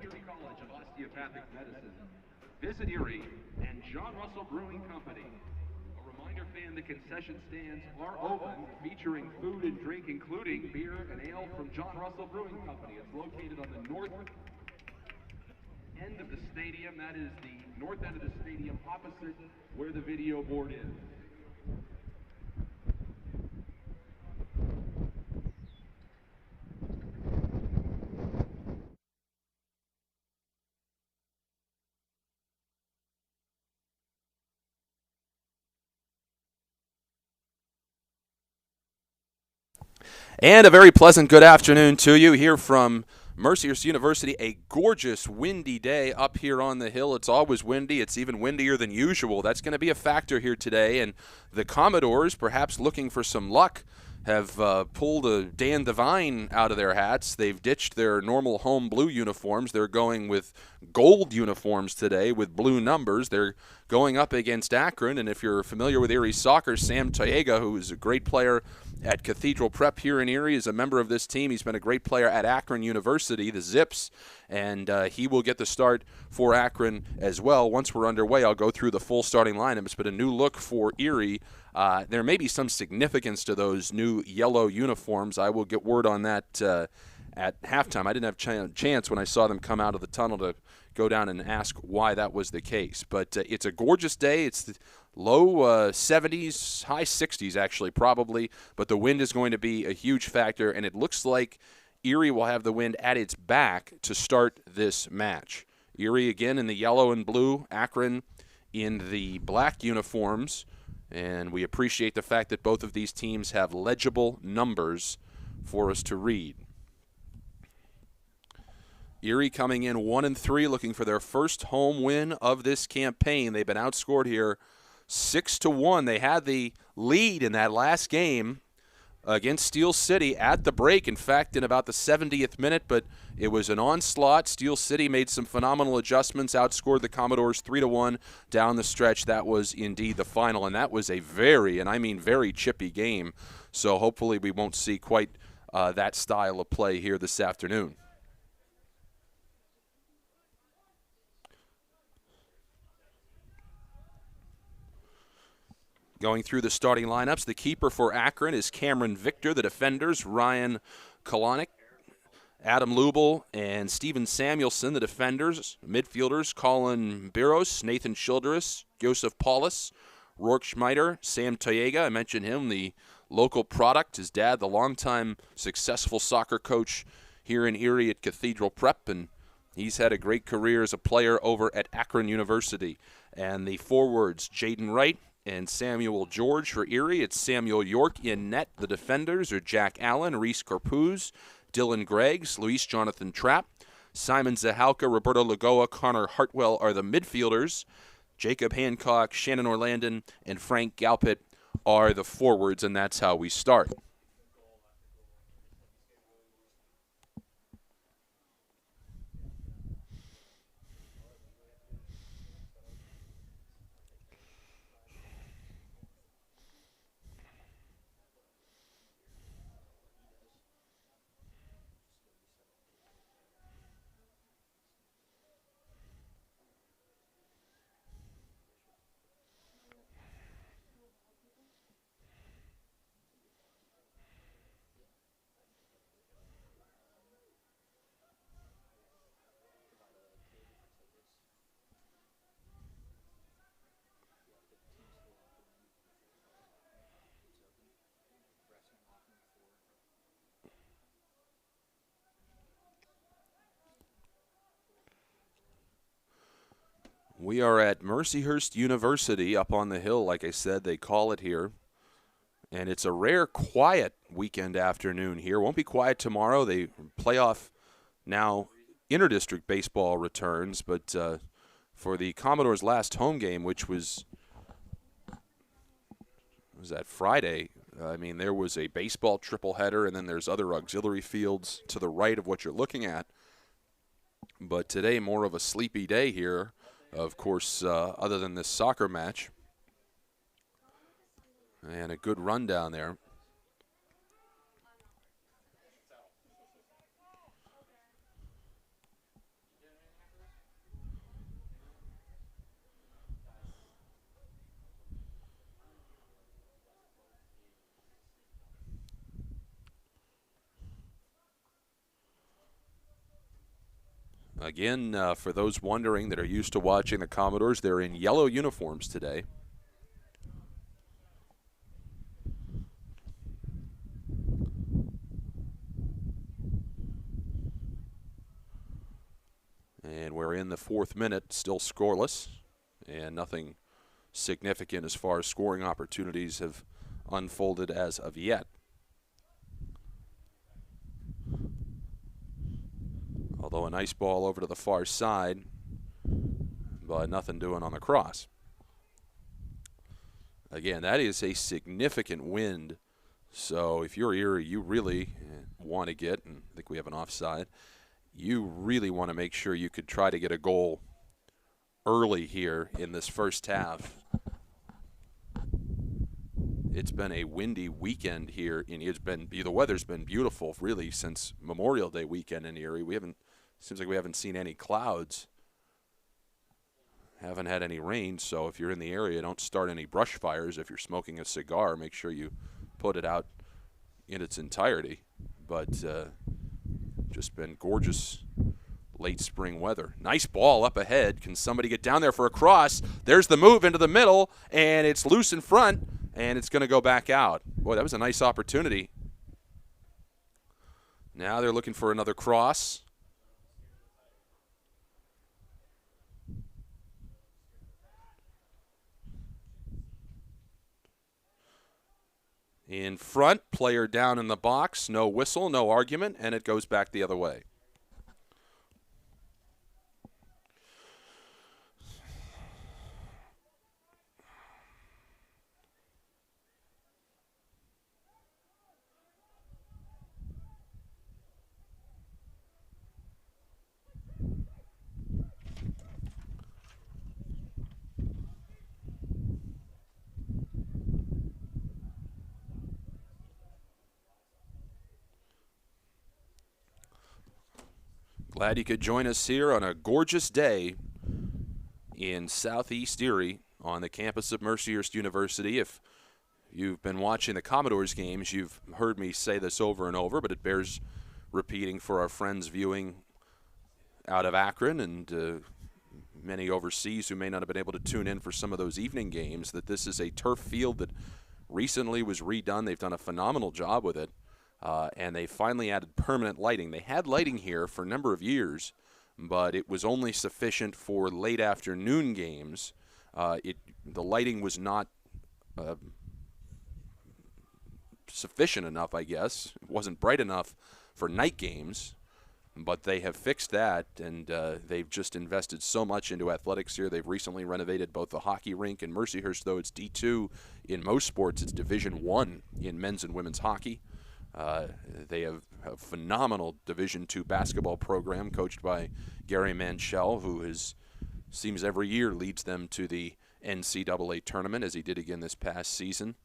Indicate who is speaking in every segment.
Speaker 1: Erie College of Osteopathic Medicine, Visit Erie, and John Russell Brewing Company. A reminder, fan, the concession stands are open, featuring food and drink, including beer and ale from John Russell Brewing Company. It's located on the north end of the stadium. That is the north end of the stadium, opposite where the video board is.
Speaker 2: And a very pleasant good afternoon to you here from Mercyhurst University. A gorgeous, windy day up here on the hill. It's always windy. It's even windier than usual. That's going to be a factor here today. And the Commodores, perhaps looking for some luck, have pulled a Dan Devine out of their hats. They've ditched their normal home blue uniforms. They're going with gold uniforms today with blue numbers. They're going up against Akron. And if you're familiar with Erie soccer, Sam Toyega, who is a great player at Cathedral Prep here in Erie, is a member of this team. He's been a great player at Akron University, the Zips, and he will get the start for Akron as well. Once we're underway, I'll go through the full starting lineups, but a new look for Erie. There may be some significance to those new yellow uniforms. I will get word on that at halftime. I didn't have chance when I saw them come out of the tunnel to go down and ask why that was the case. But it's a gorgeous day. It's low 70s, high 60s actually probably, but the wind is going to be a huge factor, and it looks like Erie will have the wind at its back to start this match. Erie again in the yellow and blue, Akron in the black uniforms, and we appreciate the fact that both of these teams have legible numbers for us to read. Erie coming in 1-3, looking for their first home win of this campaign. They've been outscored here 6-1. They had the lead in that last game against Steel City at the break. In fact, in about the 70th minute, but it was an onslaught. Steel City made some phenomenal adjustments, outscored the Commodores 3-1 down the stretch. That was indeed the final, and that was a very, and I mean very, chippy game. So hopefully we won't see quite that style of play here this afternoon. Going through the starting lineups, the keeper for Akron is Cameron Victor. The defenders, Ryan Kalanick, Adam Lubel, and Steven Samuelson. The defenders, midfielders, Colin Biros, Nathan Childress, Joseph Paulus, Rourke Schmeider, Sam Toyega. I mentioned him, the local product. His dad, the longtime successful soccer coach here in Erie at Cathedral Prep, and he's had a great career as a player over at Akron University. And the forwards, Jaden Wright and Samuel George for Erie. It's Samuel York in net. The defenders are Jack Allen, Reese Corpuz, Dylan Greggs, Luis Jonathan Trapp, Simon Zahalka, Roberto Lagoa, Connor Hartwell are the midfielders. Jacob Hancock, Shannon Orlandon, and Frank Galpit are the forwards, and that's how we start. We are at Mercyhurst University up on the hill, like I said, they call it here. And it's a rare quiet weekend afternoon here. Won't be quiet tomorrow. The playoff now interdistrict baseball returns, but for the Commodores' last home game, which was that Friday, I mean, there was a baseball tripleheader, and then there's other auxiliary fields to the right of what you're looking at. But today, more of a sleepy day here. Of course, other than this soccer match. And a good run down there. Again, for those wondering that are used to watching the Commodores, they're in yellow uniforms today. And we're in the 4th minute, still scoreless, and nothing significant as far as scoring opportunities have unfolded as of yet. Although a nice ball over to the far side, but nothing doing on the cross. Again, that is a significant wind. So if you're Erie, you really want to get, and I think we have an offside, you really want to make sure you could try to get a goal early here in this first half. It's been a windy weekend here. The weather's been beautiful really since Memorial Day weekend in Erie. Seems like we haven't seen any clouds. Haven't had any rain, so if you're in the area, don't start any brush fires. If you're smoking a cigar, make sure you put it out in its entirety. But just been gorgeous late spring weather. Nice ball up ahead. Can somebody get down there for a cross? There's the move into the middle, and it's loose in front, and it's going to go back out. Boy, that was a nice opportunity. Now they're looking for another cross. In front, player down in the box, no whistle, no argument, and it goes back the other way. Glad you could join us here on a gorgeous day in Southeast Erie on the campus of Mercyhurst University. If you've been watching the Commodores games, you've heard me say this over and over, but it bears repeating for our friends viewing out of Akron and many overseas who may not have been able to tune in for some of those evening games, that this is a turf field that recently was redone. They've done a phenomenal job with it. And they finally added permanent lighting. They had lighting here for a number of years, but it was only sufficient for late afternoon games. The lighting was not sufficient enough, I guess. It wasn't bright enough for night games, but they have fixed that, and they've just invested so much into athletics here. They've recently renovated both the hockey rink in Mercyhurst, though it's D2 in most sports. It's Division I in men's and women's hockey. They have a phenomenal Division II basketball program coached by Gary Manchell, who seems every year leads them to the NCAA tournament, as he did again this past season.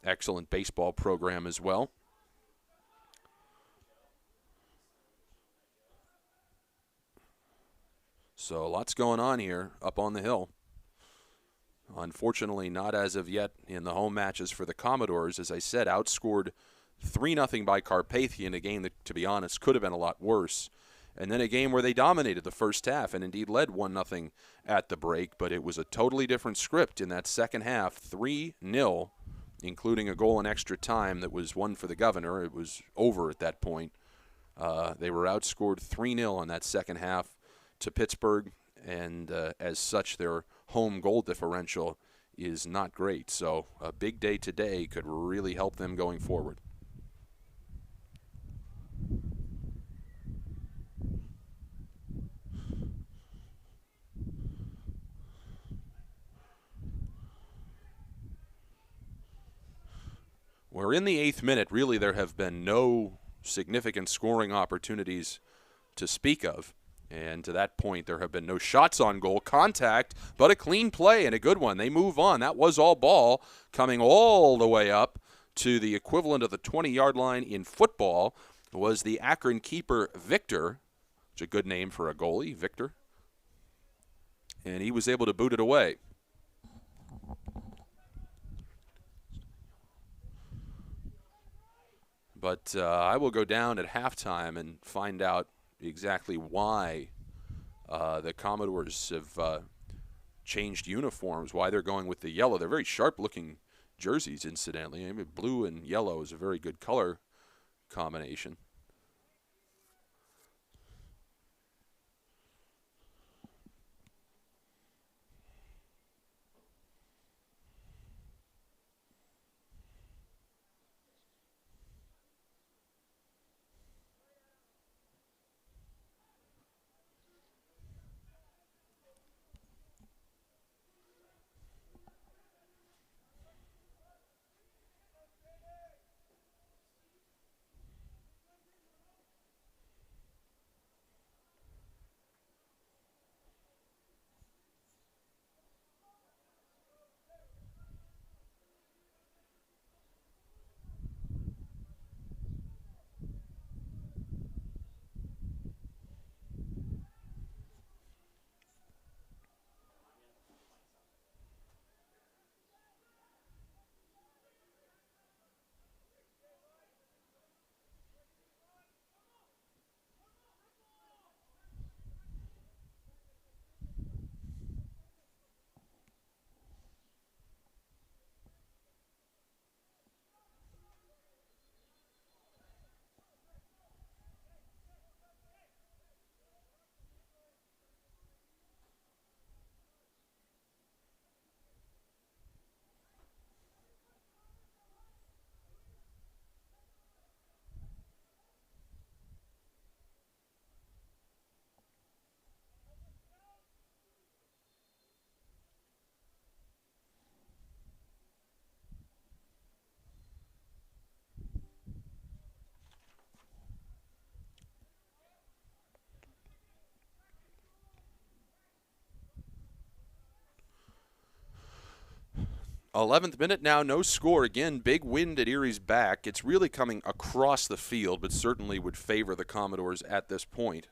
Speaker 2: Excellent baseball program as well. So lots going on here up on the hill. Unfortunately, not as of yet in the home matches for the Commodores. As I said, outscored 3-0 by Carpathia in a game that, to be honest, could have been a lot worse. And then a game where they dominated the first half and indeed led 1-0 at the break, but it was a totally different script in that second half, 3-0, including a goal in extra time that was one for the Governor. It was over at that point. They were outscored 3-0 in that second half to Pittsburgh, and as such, their home goal differential is not great. So a big day today could really help them going forward. We're in the 8th minute. Really, there have been no significant scoring opportunities to speak of. And to that point, there have been no shots on goal, contact, but a clean play and a good one. They move on. That was all ball coming all the way up to the equivalent of the 20-yard line in football was the Akron keeper, Victor. It's a good name for a goalie, Victor. And he was able to boot it away. But I will go down at halftime and find out exactly why The Commodores have changed uniforms. Why they're going with the yellow? They're very sharp-looking jerseys, incidentally. I mean, blue and yellow is a very good color combination. '11th minute now, no score. Again, big wind at Erie's back. It's really coming across the field, but certainly would favor the Commodores at this point.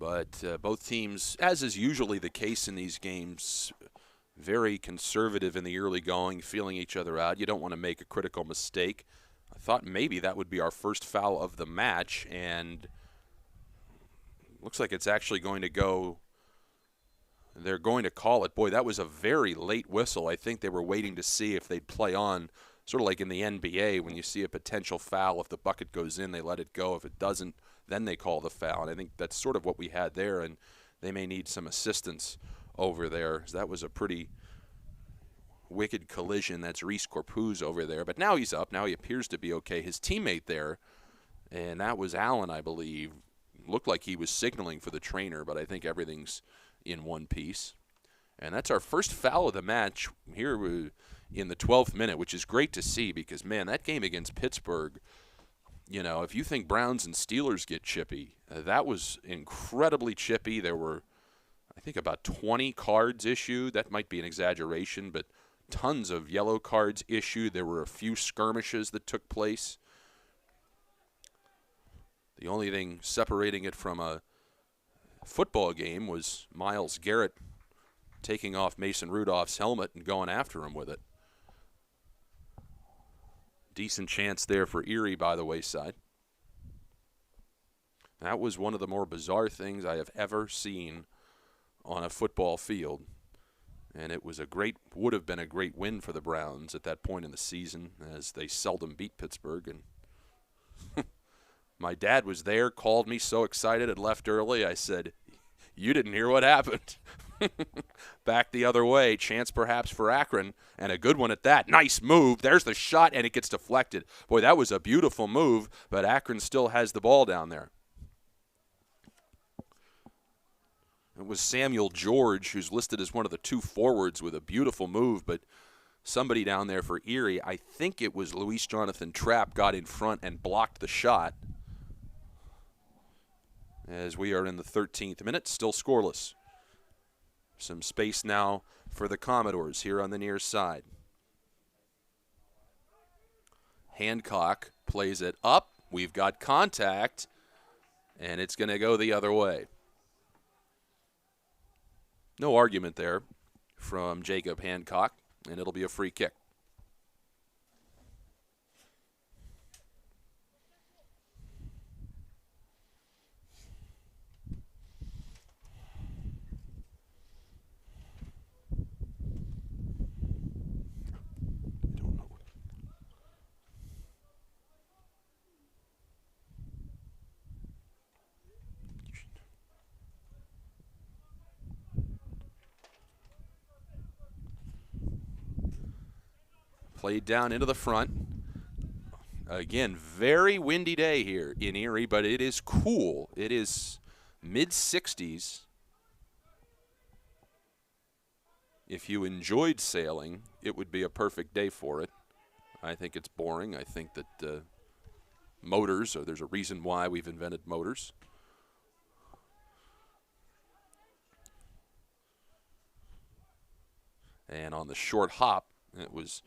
Speaker 2: But both teams, as is usually the case in these games, very conservative in the early going, feeling each other out. You don't want to make a critical mistake. I thought maybe that would be our first foul of the match, and looks like it's actually going to go. They're going to call it. Boy, that was a very late whistle. I think they were waiting to see if they'd play on, sort of like in the NBA when you see a potential foul. If the bucket goes in, they let it go. If it doesn't, then they call the foul. And I think that's sort of what we had there, and they may need some assistance over there. That was a pretty wicked collision. That's Reese Corpuz over there. But now he's up. Now he appears to be okay. His teammate there, and that was Allen, I believe, looked like he was signaling for the trainer, but I think everything's in one piece. And that's our first foul of the match here in the 12th minute, which is great to see because, man, that game against Pittsburgh, you know, if you think Browns and Steelers get chippy, that was incredibly chippy. There were, I think, about 20 cards issued. That might be an exaggeration, but tons of yellow cards issued. There were a few skirmishes that took place. The only thing separating it from a football game was Myles Garrett taking off Mason Rudolph's helmet and going after him with it. Decent chance there for Erie by the wayside. That was one of the more bizarre things I have ever seen on a football field. And it was would have been a great win for the Browns at that point in the season, as they seldom beat Pittsburgh. And my dad was there, called me so excited and left early. I said, "You didn't hear what happened." Back the other way, chance perhaps for Akron, and a good one at that. Nice move. There's the shot, and it gets deflected. Boy, that was a beautiful move, but Akron still has the ball down there. It was Samuel George, who's listed as one of the two forwards, with a beautiful move, but somebody down there for Erie, I think it was Luis Jonathan Trapp, got in front and blocked the shot. As we are in the 13th minute, still scoreless. Some space now for the Commodores here on the near side. Hancock plays it up. We've got contact, and it's going to go the other way. No argument there from Jacob Hancock, and it'll be a free kick. Played down into the front. Again, very windy day here in Erie, but it is cool. It is mid-60s. If you enjoyed sailing, it would be a perfect day for it. I think it's boring. I think that motors, or there's a reason why we've invented motors. And on the short hop, it was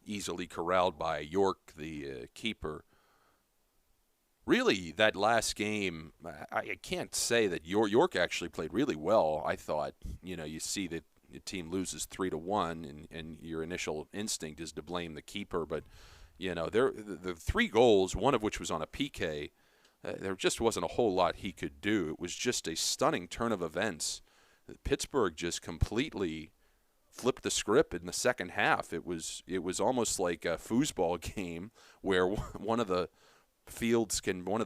Speaker 2: easily corralled by York, the keeper. Really, that last game, I can't say that York actually played really well. I thought, you see that the team loses 3-1, and your initial instinct is to blame the keeper. But, the 3 goals, one of which was on a PK, there just wasn't a whole lot he could do. It was just a stunning turn of events. Pittsburgh just completely flipped the script in the second half. It was almost like a foosball game where one of the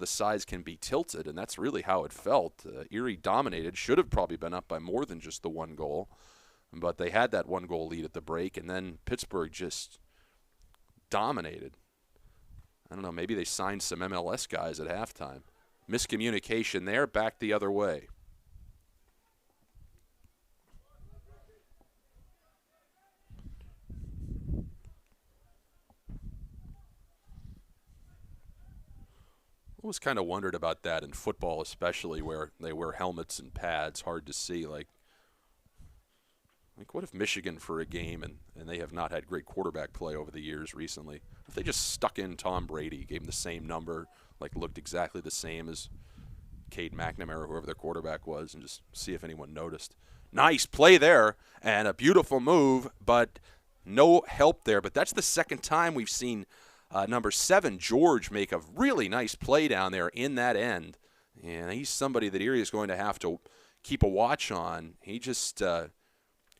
Speaker 2: sides can be tilted, and that's really how it felt. Erie dominated, should have probably been up by more than just the 1 goal, but they had that 1-goal lead at the break, and then Pittsburgh just dominated. I don't know, maybe they signed some MLS guys at halftime. Miscommunication there, back the other way. I was kind of wondered about that in football, especially where they wear helmets and pads, hard to see. Like what if Michigan for a game, and they have not had great quarterback play over the years recently, if they just stuck in Tom Brady, gave him the same number, looked exactly the same as Cade McNamara, whoever their quarterback was, and just see if anyone noticed. Nice play there, and a beautiful move, but no help there. But that's the second time we've seen number 7, George, make a really nice play down there in that end. And he's somebody that Erie is going to have to keep a watch on. He just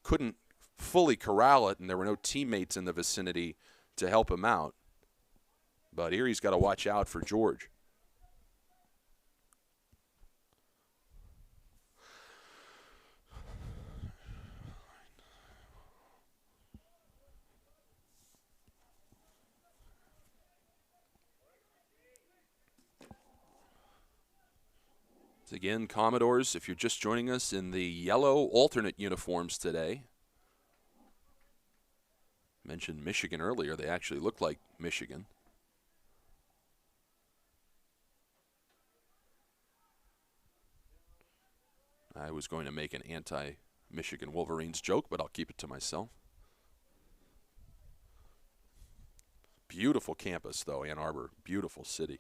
Speaker 2: couldn't fully corral it, and there were no teammates in the vicinity to help him out. But Erie's got to watch out for George. Again, Commodores, if you're just joining us, in the yellow alternate uniforms today. Mentioned Michigan earlier. They actually look like Michigan. I was going to make an anti-Michigan Wolverines joke, but I'll keep it to myself. Beautiful campus, though, Ann Arbor. Beautiful city.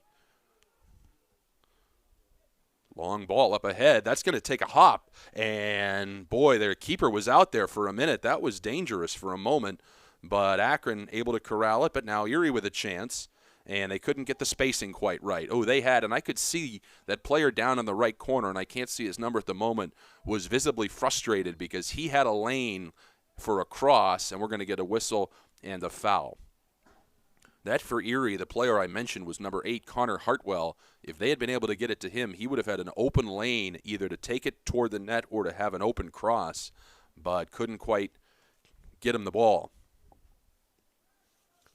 Speaker 2: Long ball up ahead. That's going to take a hop. And, boy, their keeper was out there for a minute. That was dangerous for a moment. But Akron able to corral it. But now Erie with a chance. And they couldn't get the spacing quite right. Oh, they had. And I could see that player down in the right corner, and I can't see his number at the moment, was visibly frustrated because he had a lane for a cross, and we're going to get a whistle and a foul. That for Erie, the player I mentioned was number 8, Connor Hartwell. If they had been able to get it to him, he would have had an open lane either to take it toward the net or to have an open cross, but couldn't quite get him the ball.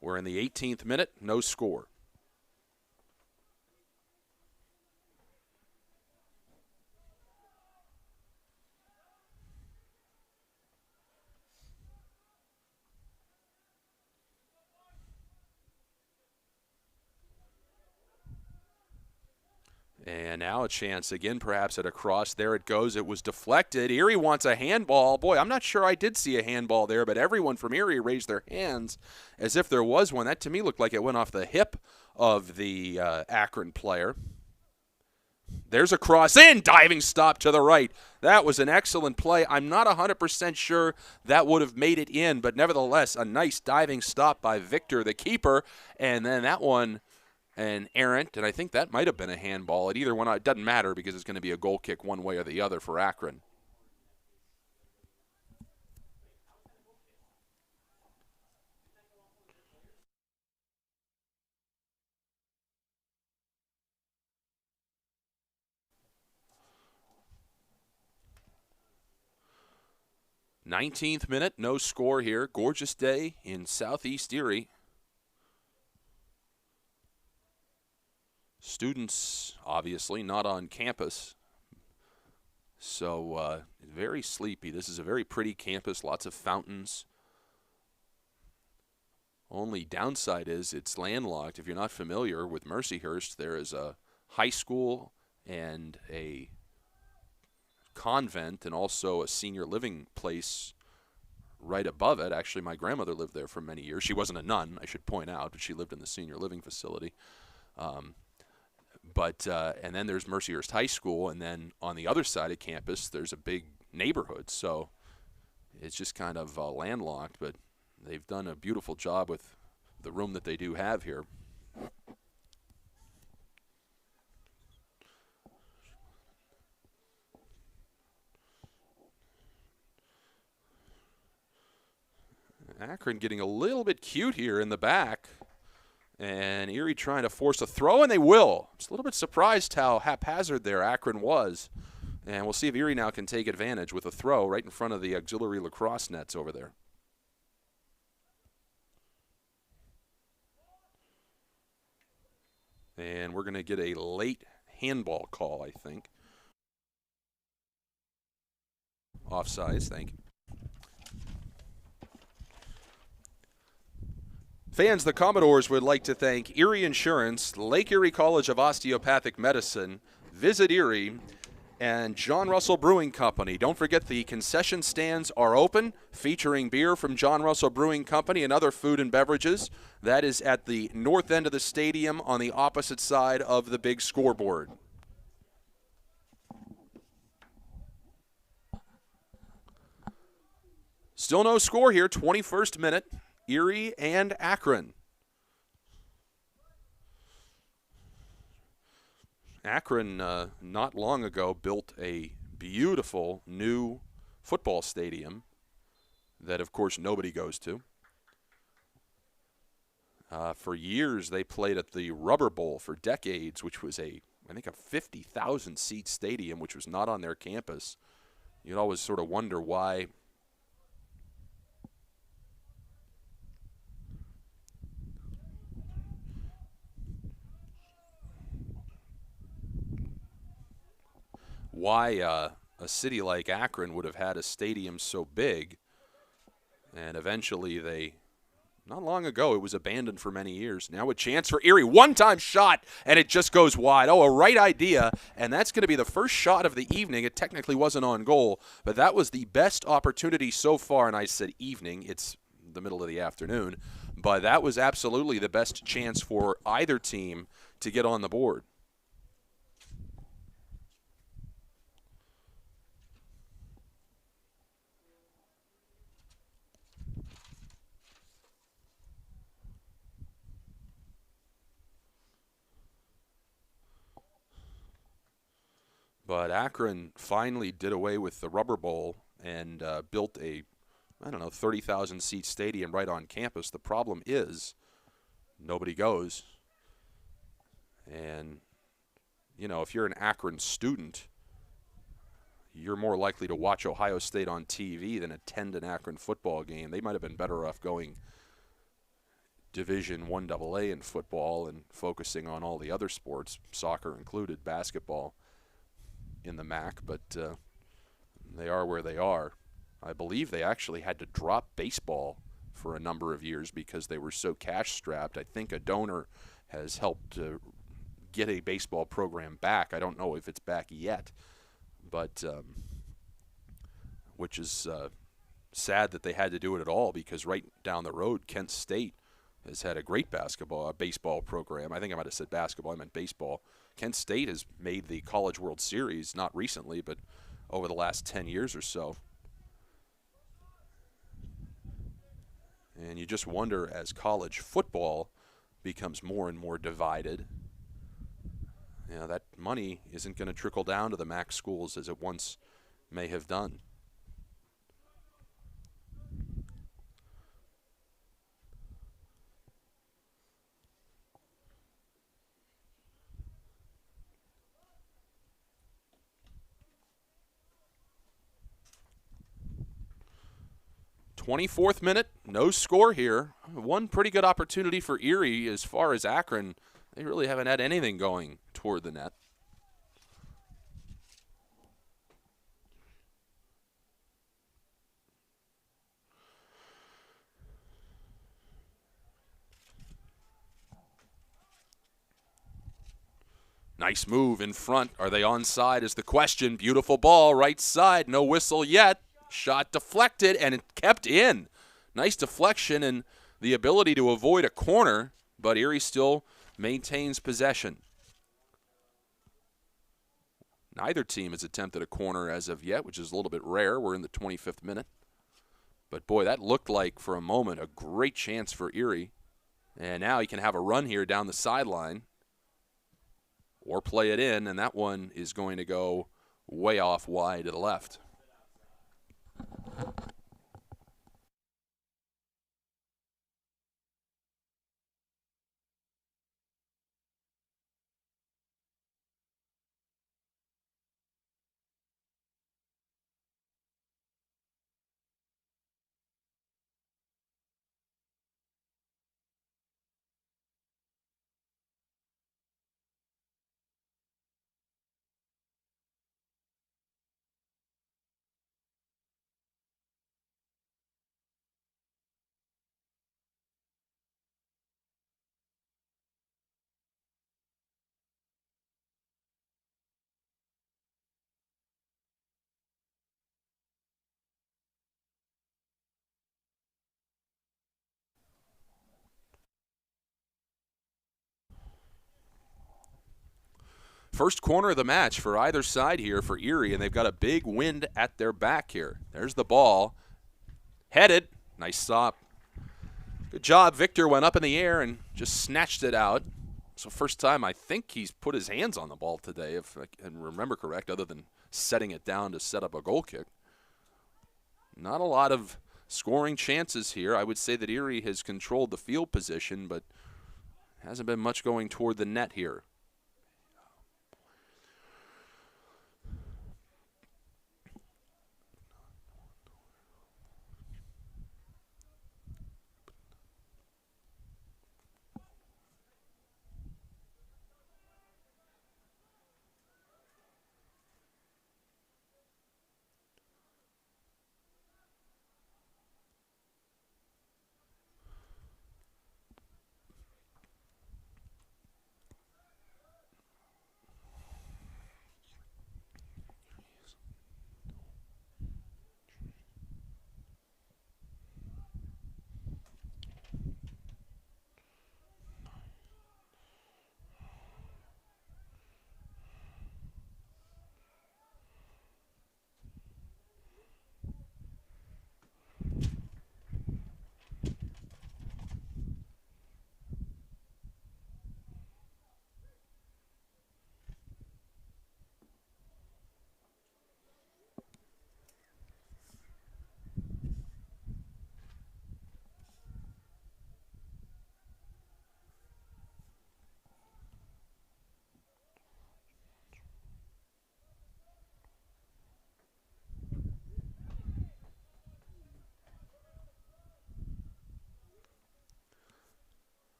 Speaker 2: We're in the 18th minute, no score. And now a chance again, perhaps at a cross. There it goes. It was deflected. Erie wants a handball. Boy, I'm not sure I did see a handball there, but everyone from Erie raised their hands as if there was one. That to me looked like it went off the hip of the Akron player. There's a cross in, diving stop to the right. That was an excellent play. I'm not 100% sure that would have made it in, but nevertheless, a nice diving stop by Victor, the keeper. And then that one, an errant, and I think that might have been a handball. At either one, it doesn't matter because it's going to be a goal kick one way or the other for Akron. '19th minute, no score here. Gorgeous day in southeast Erie. Students, obviously, not on campus. So very sleepy. This is a very pretty campus, lots of fountains. Only downside is it's landlocked. If you're not familiar with Mercyhurst, there is a high school and a convent and also a senior living place right above it. Actually, my grandmother lived there for many years. She wasn't a nun, I should point out, but she lived in the senior living facility. And then there's Mercyhurst High School, and then on the other side of campus, there's a big neighborhood. So it's just kind of landlocked, but they've done a beautiful job with the room that they do have here. Akron getting a little bit cute here in the back. And Erie trying to force a throw, and they will. Just a little bit surprised how haphazard there Akron was. And we'll see if Erie now can take advantage with a throw right in front of the auxiliary lacrosse nets over there. And we're going to get a late handball call, I think. Offsides, thank you. Fans, the Commodores would like to thank Erie Insurance, Lake Erie College of Osteopathic Medicine, Visit Erie, and John Russell Brewing Company. Don't forget the concession stands are open, featuring beer from John Russell Brewing Company and other food and beverages. That is at the north end of the stadium on the opposite side of the big scoreboard. Still no score here, 21st minute. Erie and Akron. Akron, not long ago, built a beautiful new football stadium that, of course, nobody goes to. For years, they played at the Rubber Bowl for decades, which was I think a 50,000-seat stadium, which was not on their campus. You'd always sort of wonder why. A city like Akron would have had a stadium so big, and eventually not long ago, it was abandoned for many years. Now a chance for Erie, one-time shot, and it just goes wide. Oh, a right idea, and that's going to be the first shot of the evening. It technically wasn't on goal, but that was the best opportunity so far, and I said evening. It's the middle of the afternoon, but that was absolutely the best chance for either team to get on the board. But Akron finally did away with the Rubber Bowl and built a, 30,000-seat stadium right on campus. The problem is nobody goes. And, if you're an Akron student, you're more likely to watch Ohio State on TV than attend an Akron football game. They might have been better off going Division I AA in football and focusing on all the other sports, soccer included, basketball, in the MAC, but they are where they are. I believe they actually had to drop baseball for a number of years because they were so cash-strapped. I think a donor has helped get a baseball program back. I don't know if it's back yet, but which is sad that they had to do it at all, because right down the road, Kent State has had a great baseball program. I think I might have said basketball. I meant baseball. Kent State has made the College World Series, not recently, but over the last 10 years or so. And you just wonder, as college football becomes more and more divided, that money isn't going to trickle down to the MAC schools as it once may have done. '24th minute, no score here. One pretty good opportunity for Erie. As far as Akron, they really haven't had anything going toward the net. Nice move in front. Are they onside is the question. Beautiful ball, right side. No whistle yet. Shot deflected, and it kept in. Nice deflection and the ability to avoid a corner, but Erie still maintains possession. Neither team has attempted a corner as of yet, which is a little bit rare. We're in the 25th minute. But, boy, that looked like, for a moment, a great chance for Erie. And now he can have a run here down the sideline or play it in, and that one is going to go way off wide to the left. First corner of the match for either side here for Erie, and they've got a big wind at their back here. There's the ball. Headed. Nice stop. Good job. Victor went up in the air and just snatched it out. So first time I think he's put his hands on the ball today, if I can remember correct, other than setting it down to set up a goal kick. Not a lot of scoring chances here. I would say that Erie has controlled the field position, but hasn't been much going toward the net here.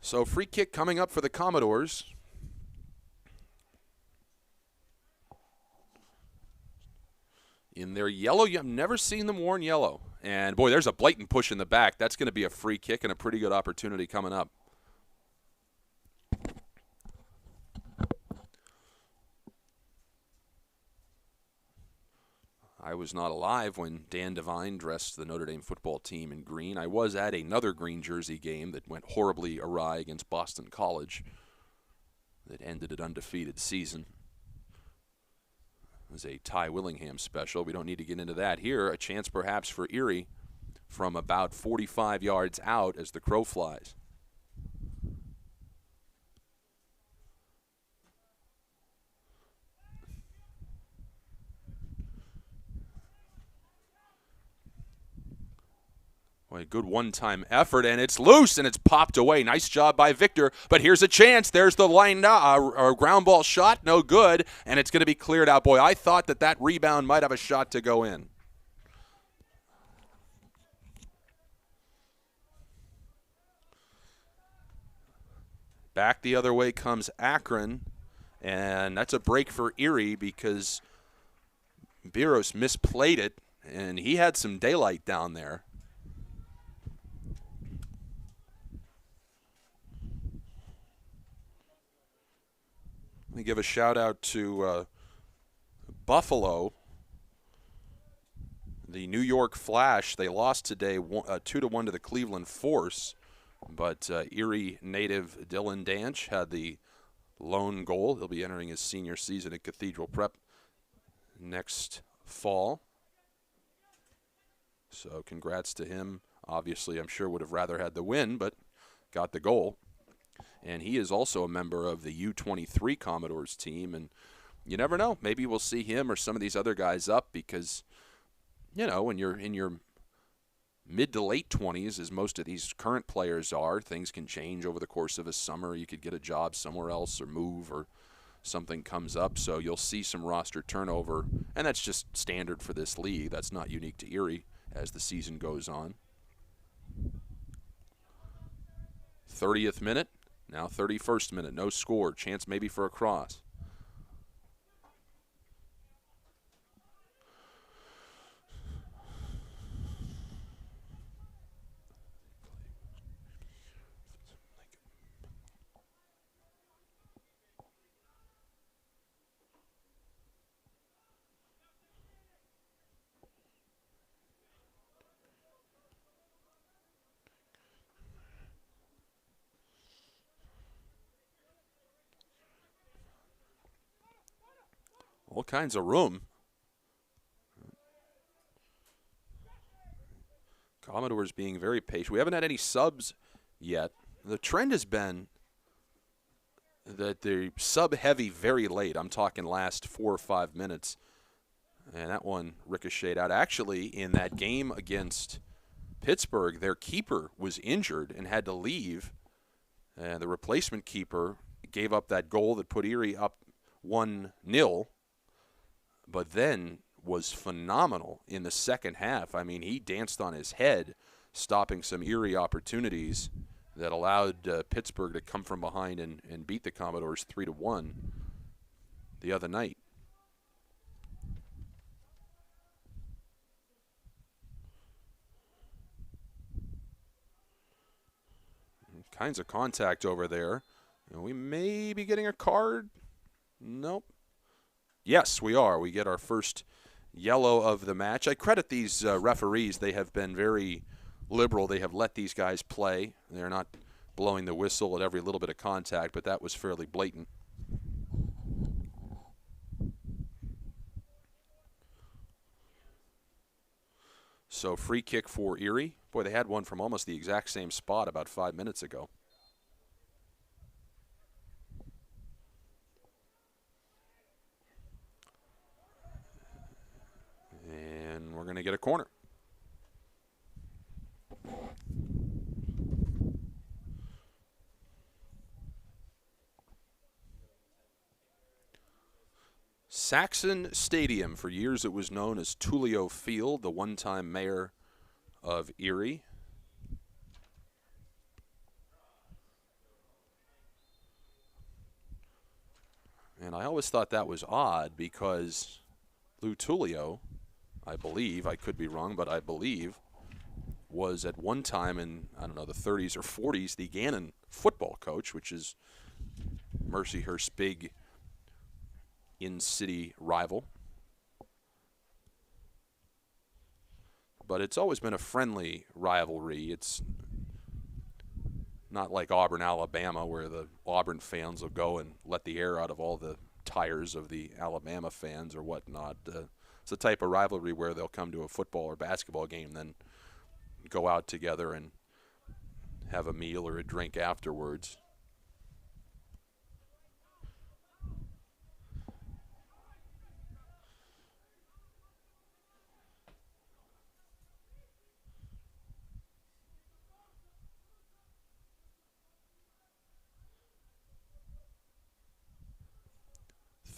Speaker 2: So free kick coming up for the Commodores. In their yellow, I've never seen them worn yellow. And, boy, there's a blatant push in the back. That's going to be a free kick and a pretty good opportunity coming up. I was not alive when Dan Devine dressed the Notre Dame football team in green. I was at another green jersey game that went horribly awry against Boston College that ended an undefeated season. It was a Ty Willingham special. We don't need to get into that here. A chance perhaps for Erie from about 45 yards out as the crow flies. Boy, a good one-time effort, and it's loose, and it's popped away. Nice job by Victor, but here's a chance. There's the line, ground ball shot, no good, and it's going to be cleared out. Boy, I thought that rebound might have a shot to go in. Back the other way comes Akron, and that's a break for Erie because Biros misplayed it, and he had some daylight down there. Let me give a shout out to Buffalo. The New York Flash, they lost today 2-1 to the Cleveland Force, but Erie native Dylan Danch had the lone goal. He'll be entering his senior season at Cathedral Prep next fall. So congrats to him. Obviously, I'm sure would have rather had the win, but got the goal. And he is also a member of the U23 Commodores team. And you never know. Maybe we'll see him or some of these other guys up because, you know, when you're in your mid to late 20s, as most of these current players are, things can change over the course of a summer. You could get a job somewhere else or move or something comes up. So you'll see some roster turnover. And that's just standard for this league. That's not unique to Erie as the season goes on. 30th minute. Now 31st minute, no score. Chance maybe for a cross. All kinds of room. Commodores being very patient. We haven't had any subs yet. The trend has been that they're sub-heavy very late. I'm talking last 4 or 5 minutes. And that one ricocheted out. Actually, in that game against Pittsburgh, their keeper was injured and had to leave. And the replacement keeper gave up that goal that put Erie up 1-0. But then was phenomenal in the second half. I mean, he danced on his head, stopping some Erie opportunities that allowed Pittsburgh to come from behind and beat the Commodores 3-1 the other night. Kinds of contact over there. We may be getting a card. Nope. Yes, we are. We get our first yellow of the match. I credit these referees. They have been very liberal. They have let these guys play. They're not blowing the whistle at every little bit of contact, but that was fairly blatant. So free kick for Erie. Boy, they had one from almost the exact same spot about 5 minutes ago. And we're going to get a corner. Saxon Stadium. For years it was known as Tullio Field, the one-time mayor of Erie. And I always thought that was odd because Lou Tullio, I believe, I could be wrong, but I believe, was at one time in, I don't know, the 30s or 40s, the Gannon football coach, which is Mercyhurst's big in-city rival. but it's always been a friendly rivalry. It's not like Auburn, Alabama, where the Auburn fans will go and let the air out of all the tires of the Alabama fans or whatnot. It's the type of rivalry where they'll come to a football or basketball game, then go out together and have a meal or a drink afterwards.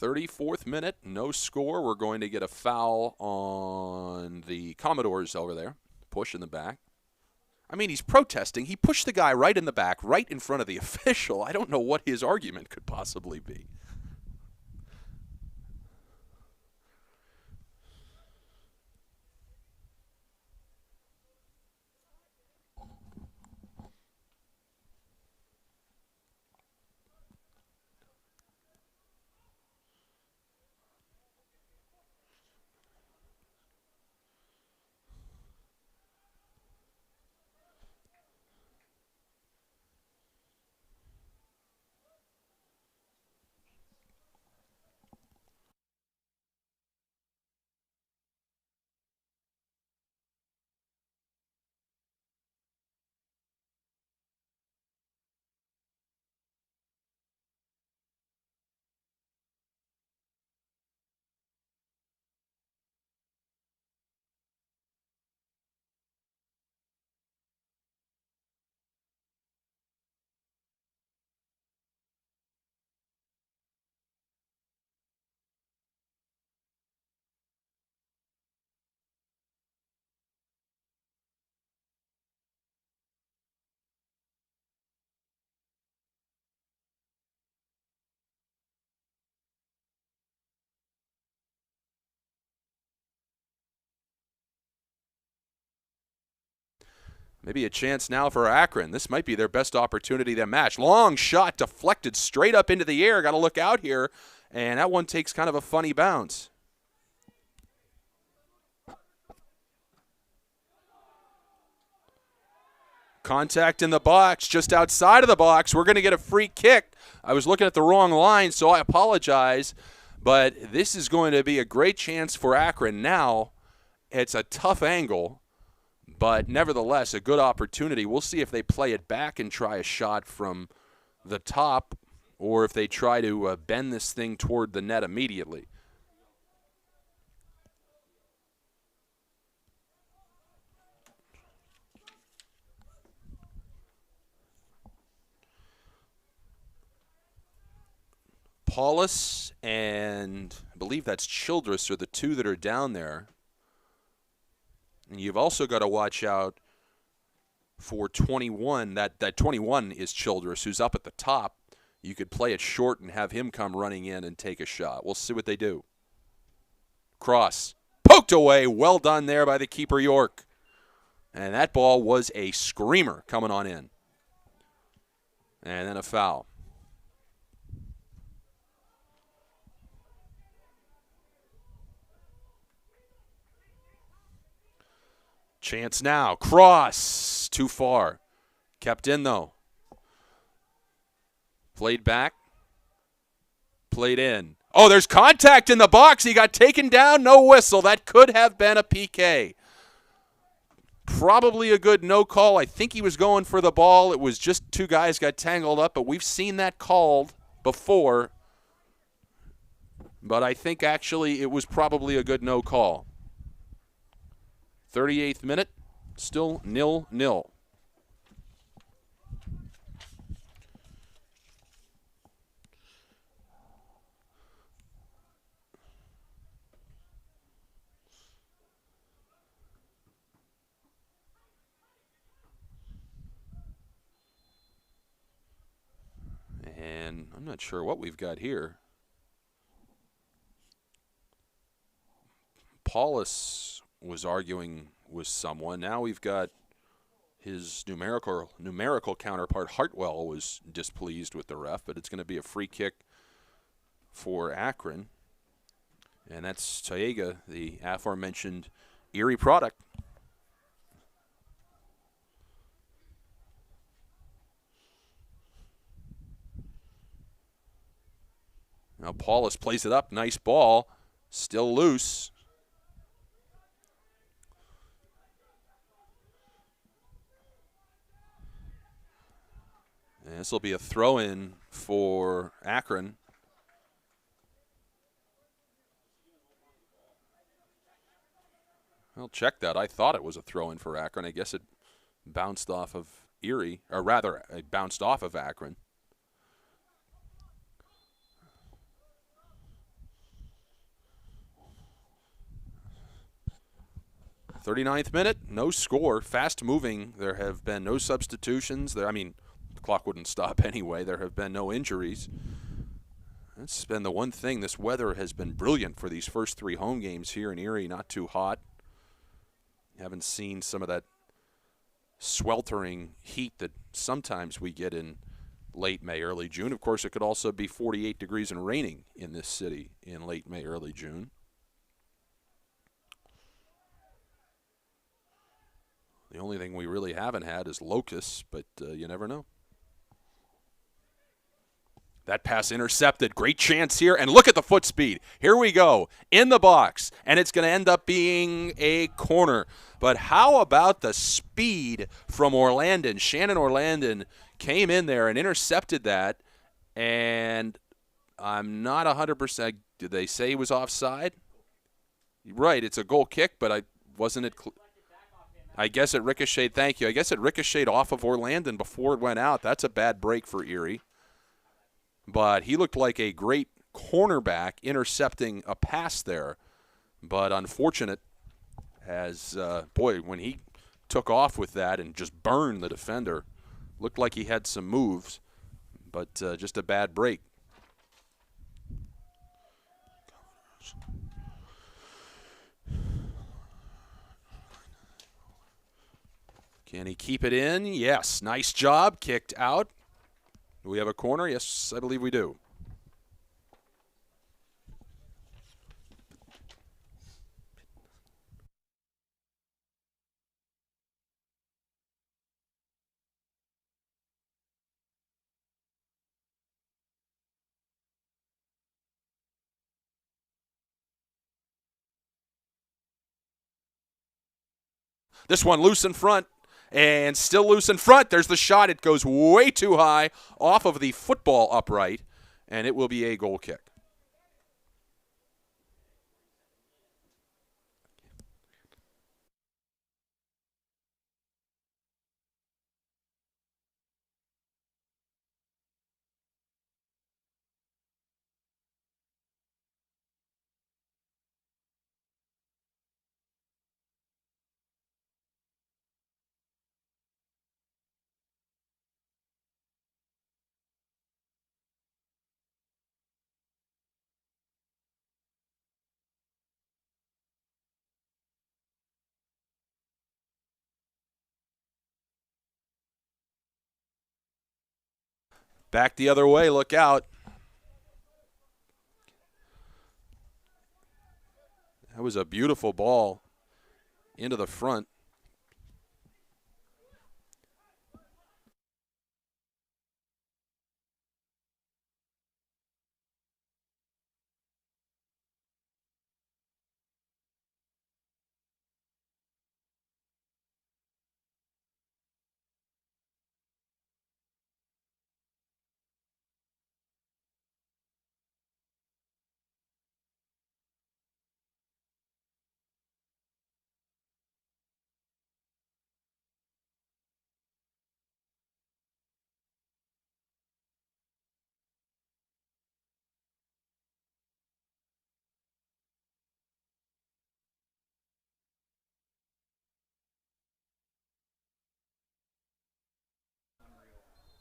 Speaker 2: "34th minute, no score. We're going to get a foul on the Commodores over there. Push in the back. I mean, he's protesting. He pushed the guy right in the back, right in front of the official. I don't know what his argument could possibly be. Maybe a chance now for Akron. This might be their best opportunity to match. Long shot deflected straight up into the air. Got to look out here. And that one takes kind of a funny bounce. Contact in the box, just outside of the box. We're going to get a free kick. I was looking at the wrong line, so I apologize. But this is going to be a great chance for Akron now. It's a tough angle, but nevertheless a good opportunity. We'll see if they play it back and try a shot from the top or if they try to bend this thing toward the net immediately. Paulus and I believe that's Childress are the two that are down there. And you've also got to watch out for 21. That 21 is Childress, who's up at the top. You could play it short and have him come running in and take a shot. We'll see what they do. Cross. Poked away. Well done there by the keeper, York. And that ball was a screamer coming on in. And then a foul. Chance now. Cross. Too far. Kept in, though. Played back. Played in. Oh, there's contact in the box. He got taken down. No whistle. That could have been a PK. Probably a good no call. I think he was going for the ball. It was just two guys got tangled up, but we've seen that called before. But I think actually it was probably a good no call. 38th minute, still 0-0. And I'm not sure what we've got here. Paulus was arguing with someone. Now we've got his numerical counterpart, Hartwell, was displeased with the ref, but it's going to be a free kick for Akron. And that's Taiega, the aforementioned Erie product. Now Paulus plays it up. Nice ball. Still loose. And this will be a throw-in for Akron. Well, check that. I thought it was a throw-in for Akron. I guess it bounced off of Erie, or rather, it bounced off of Akron. 39th minute, no score, fast-moving. There have been no substitutions. The clock wouldn't stop anyway. There have been no injuries. That's been the one thing. This weather has been brilliant for these first 3 home games here in Erie. Not too hot. Haven't seen some of that sweltering heat that sometimes we get in late May, early June. Of course, it could also be 48 degrees and raining in this city in late May, early June. The only thing we really haven't had is locusts, but you never know. That pass intercepted. Great chance here. And look at the foot speed. Here we go. In the box. And it's going to end up being a corner. But how about the speed from Orlandon? Shannon Orlandon came in there and intercepted that. And I'm not 100%. Did they say he was offside? Right. It's a goal kick, but wasn't it I guess it ricocheted. Thank you. I guess it ricocheted off of Orlandon before it went out. That's a bad break for Erie. But he looked like a great cornerback intercepting a pass there. But unfortunate as, when he took off with that and just burned the defender, looked like he had some moves, but just a bad break. Can he keep it in? Yes. Nice job. Kicked out. Do we have a corner? Yes, I believe we do. This one loose in front. And still loose in front. There's the shot. It goes way too high off of the football upright, and it will be a goal kick. Back the other way. Look out. That was a beautiful ball into the front.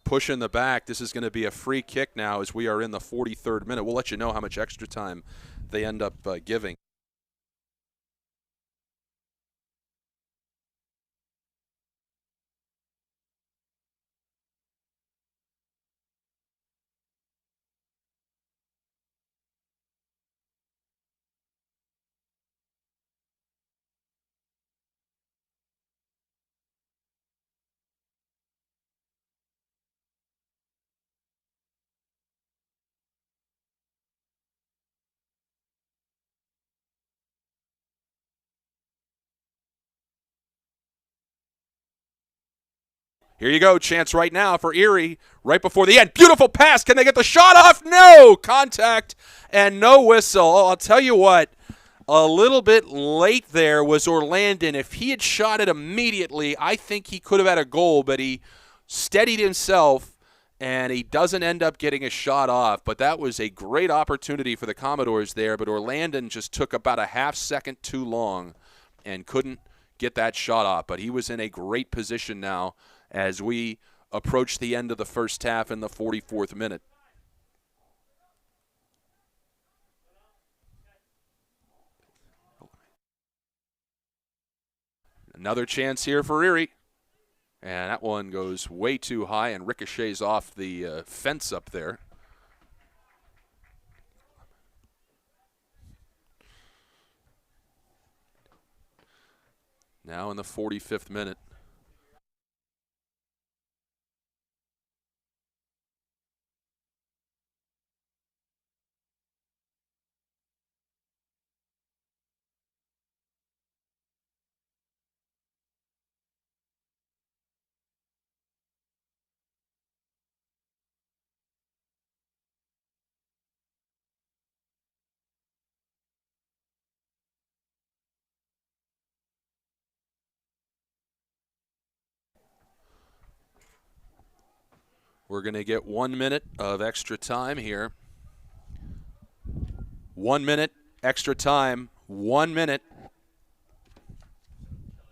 Speaker 2: Push in the back. This is going to be a free kick now as we are in the 43rd minute. We'll let you know how much extra time they end up giving. Here you go. Chance right now for Erie right before the end. Beautiful pass. Can they get the shot off? No. Contact and no whistle. Oh, I'll tell you what. A little bit late there was Orlandon. If he had shot it immediately, I think he could have had a goal, but he steadied himself, and he doesn't end up getting a shot off. But that was a great opportunity for the Commodores there, but Orlandon just took about a half second too long and couldn't get that shot off. But he was in a great position now as we approach the end of the first half in the 44th minute. Another chance here for Erie. And that one goes way too high and ricochets off the fence up there. Now in the 45th minute. We're going to get 1 minute of extra time here. 1 minute, extra time, 1 minute.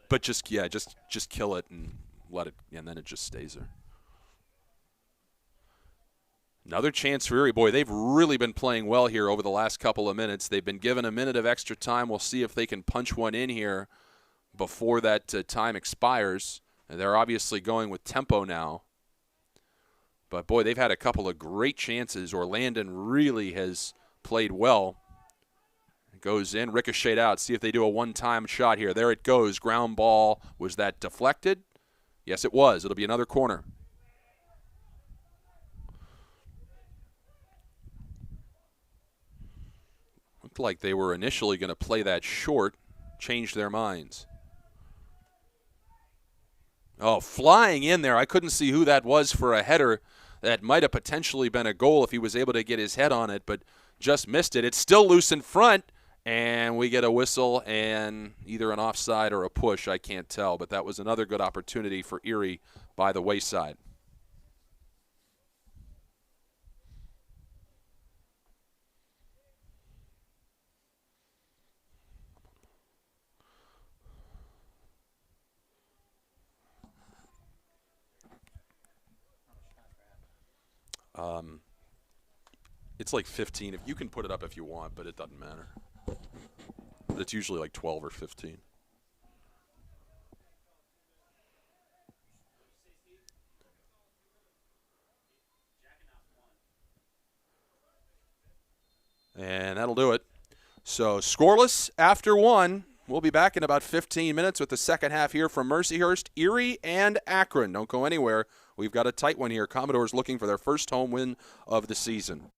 Speaker 2: But just kill it and let it, and then it just stays there. Another chance for Erie. Boy, they've really been playing well here over the last couple of minutes. They've been given a minute of extra time. We'll see if they can punch one in here before that time expires. And they're obviously going with tempo now. But, boy, they've had a couple of great chances. Orlandon really has played well. It goes in, ricocheted out. See if they do a one-time shot here. There it goes. Ground ball. Was that deflected? Yes, it was. It'll be another corner. Looked like they were initially going to play that short, changed their minds. Oh, flying in there. I couldn't see who that was for a header. That might have potentially been a goal if he was able to get his head on it, but just missed it. It's still loose in front, and we get a whistle and either an offside or a push. I can't tell, but that was another good opportunity for Erie by the wayside. It's like 15. If you can put it up if you want, but it doesn't matter. But it's usually like 12 or 15. And that'll do it. So scoreless after one. We'll be back in about 15 minutes with the second half here from Mercyhurst, Erie, and Akron. Don't go anywhere. We've got a tight one here. Commodores looking for their first home win of the season.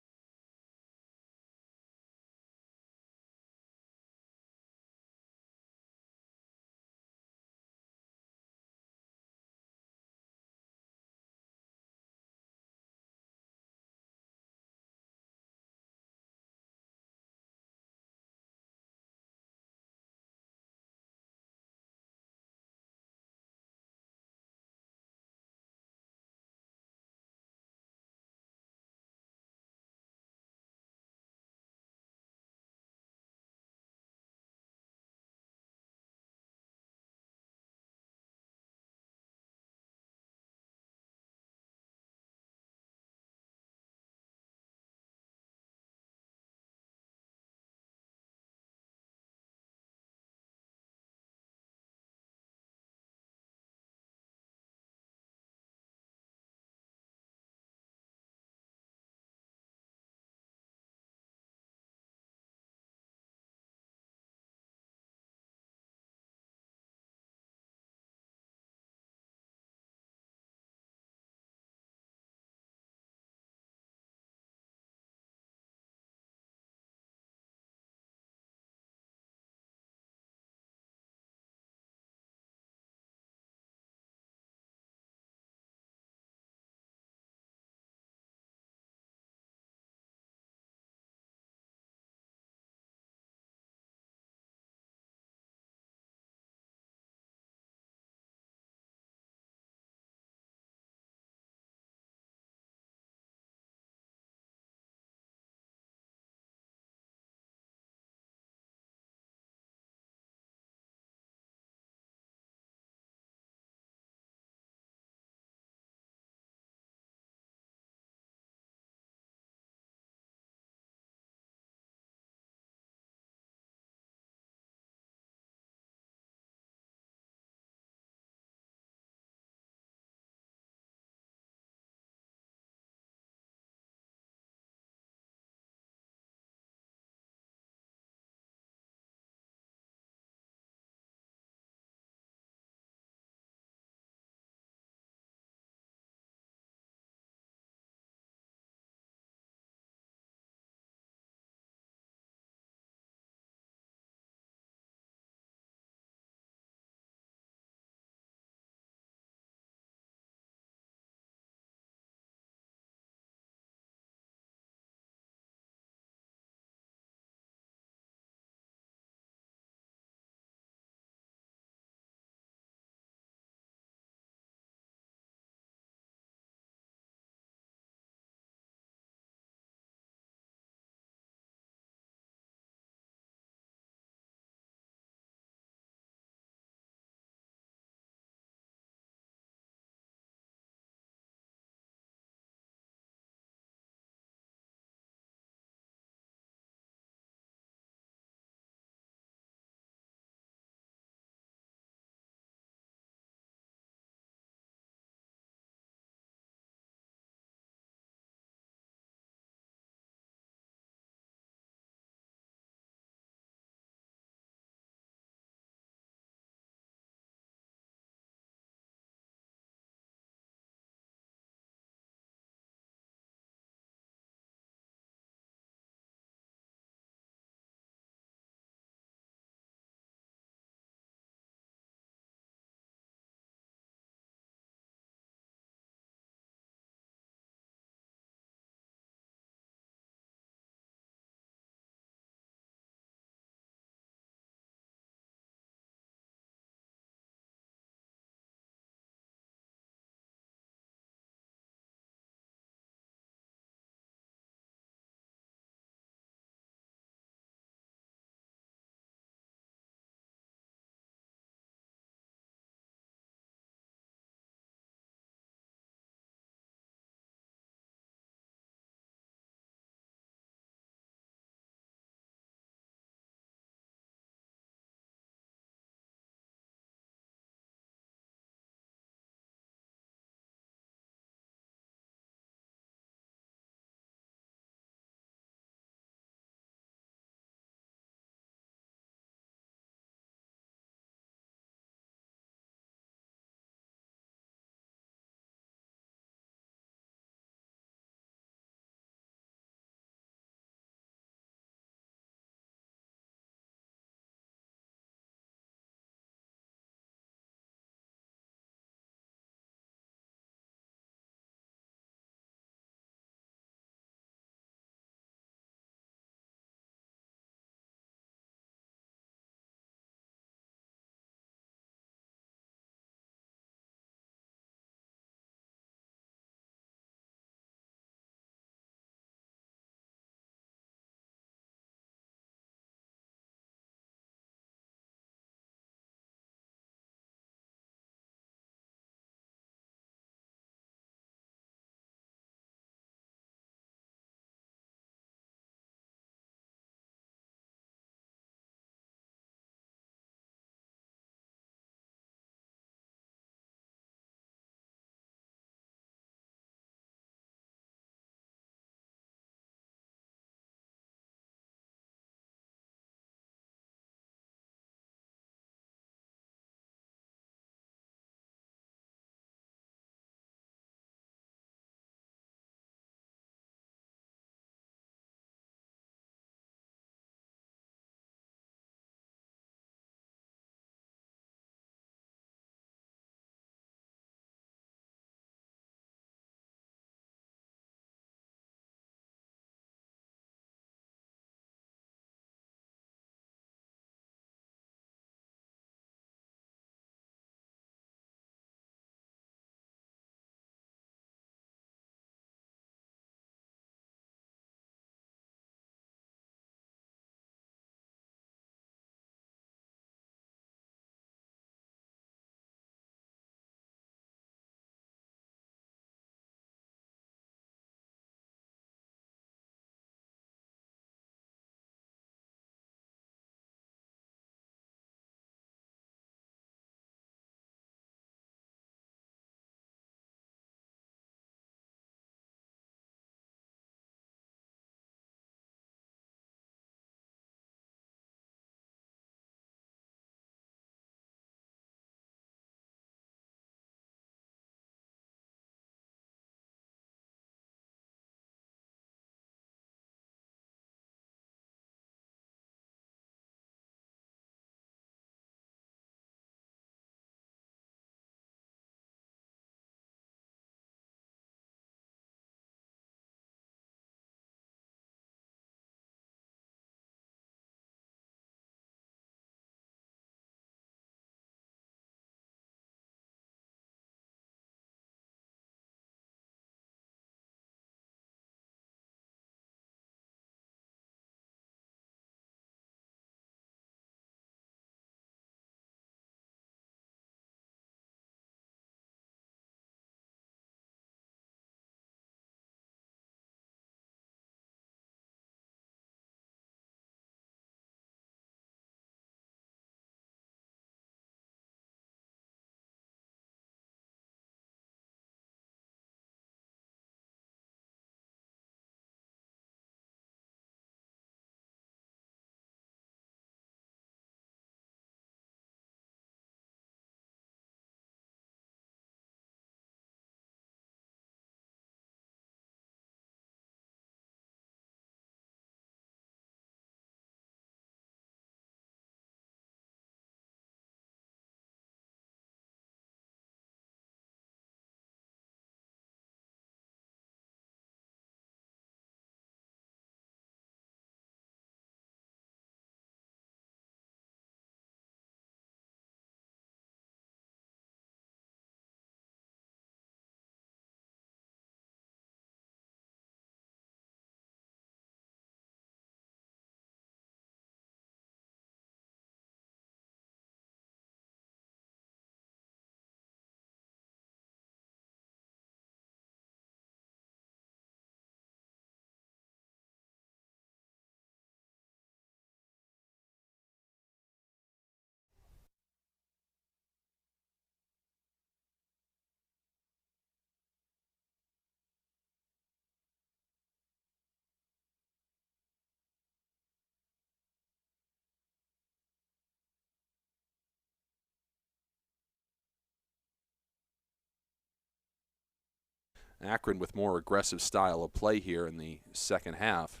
Speaker 2: Akron with more aggressive style of play here in the second half.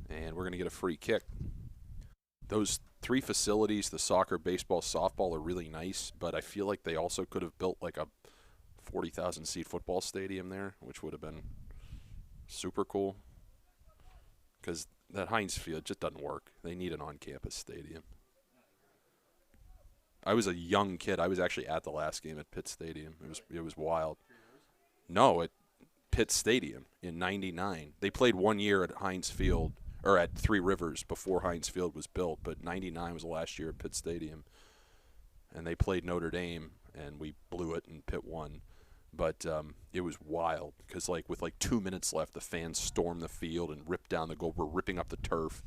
Speaker 2: And we're going to get a free kick. Those three facilities, the soccer, baseball, softball, are really nice, but I feel like they also could have built like a 40,000 seat football stadium there, which would have been super cool. Because that Heinz Field just doesn't work. They need an on-campus stadium. I was a young kid. I was actually at the last game at Pitt Stadium. It was wild. No, at Pitt Stadium in '99. They played 1 year at Heinz Field, or at Three Rivers before Heinz Field was built, but '99 was the last year at Pitt Stadium. And they played Notre Dame, and we blew it, and Pitt won. But it was wild because, like, with like 2 minutes left, the fans stormed the field and ripped down the goal. We're ripping up the turf.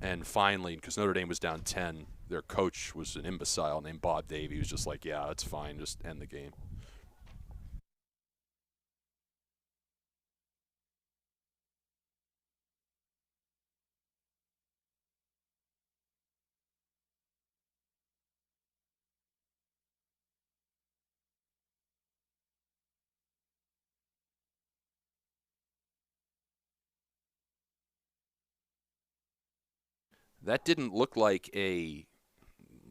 Speaker 2: And finally, because Notre Dame was down 10, their coach was an imbecile named Bob Davie. He was just like, yeah, it's fine, just end the game. That didn't look like a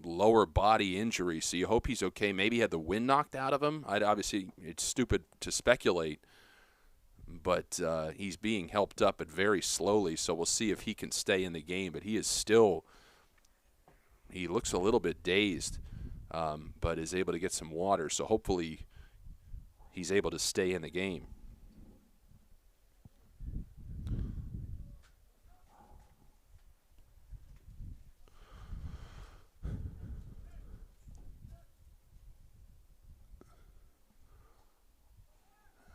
Speaker 2: lower body injury, so you hope he's okay. Maybe he had the wind knocked out of him. Obviously, it's stupid to speculate, but he's being helped up, but very slowly, so we'll see if he can stay in the game. But he is still – he looks a little bit dazed, but is able to get some water, so hopefully he's able to stay in the game.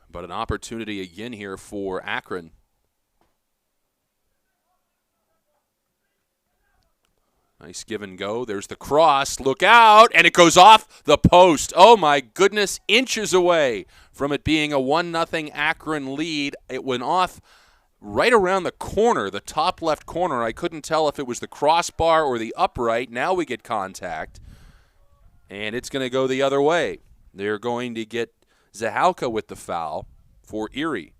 Speaker 2: But an opportunity again here for Akron. Nice give and go. There's the cross. Look out. And it goes off the post. Oh, my goodness. Inches away from it being a 1-0 Akron lead. It went off right around the corner, the top left corner. I couldn't tell if it was the crossbar or the upright. Now we get contact. And it's going to go the other way. They're going to get Zahalka with the foul for Erie.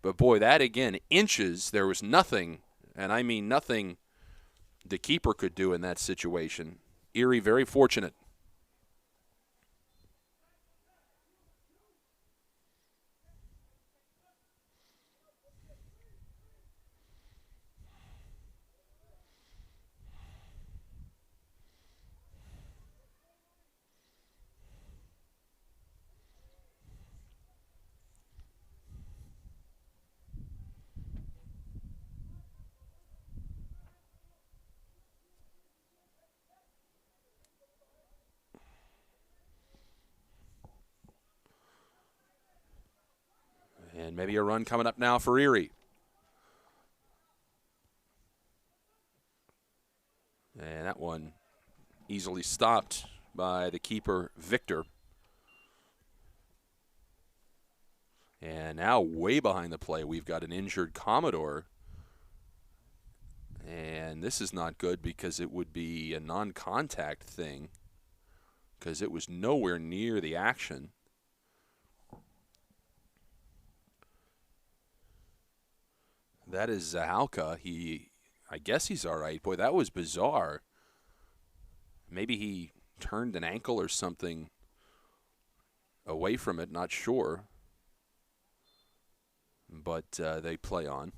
Speaker 2: But, boy, that, again, inches. There was nothing, and I mean nothing, the keeper could do in that situation. Erie very fortunate. And maybe a run coming up now for Erie. And that one easily stopped by the keeper, Victor. And now way behind the play, we've got an injured Commodore. And this is not good because it would be a non-contact thing because it was nowhere near the action. That is Zahalka. I guess he's all right. Boy, that was bizarre. Maybe he turned an ankle or something away from it, not sure. But they play on.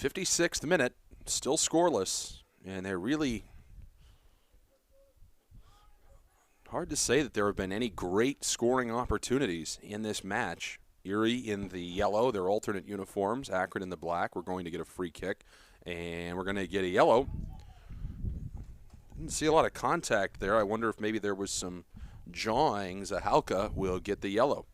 Speaker 2: 56th minute, still scoreless, and they're really hard to say that there have been any great scoring opportunities in this match. Erie in the yellow, their alternate uniforms. Akron in the black. We're going to get a free kick, and we're going to get a yellow. Didn't see a lot of contact there. I wonder if maybe there was some jawing. Zahalka will get the yellow.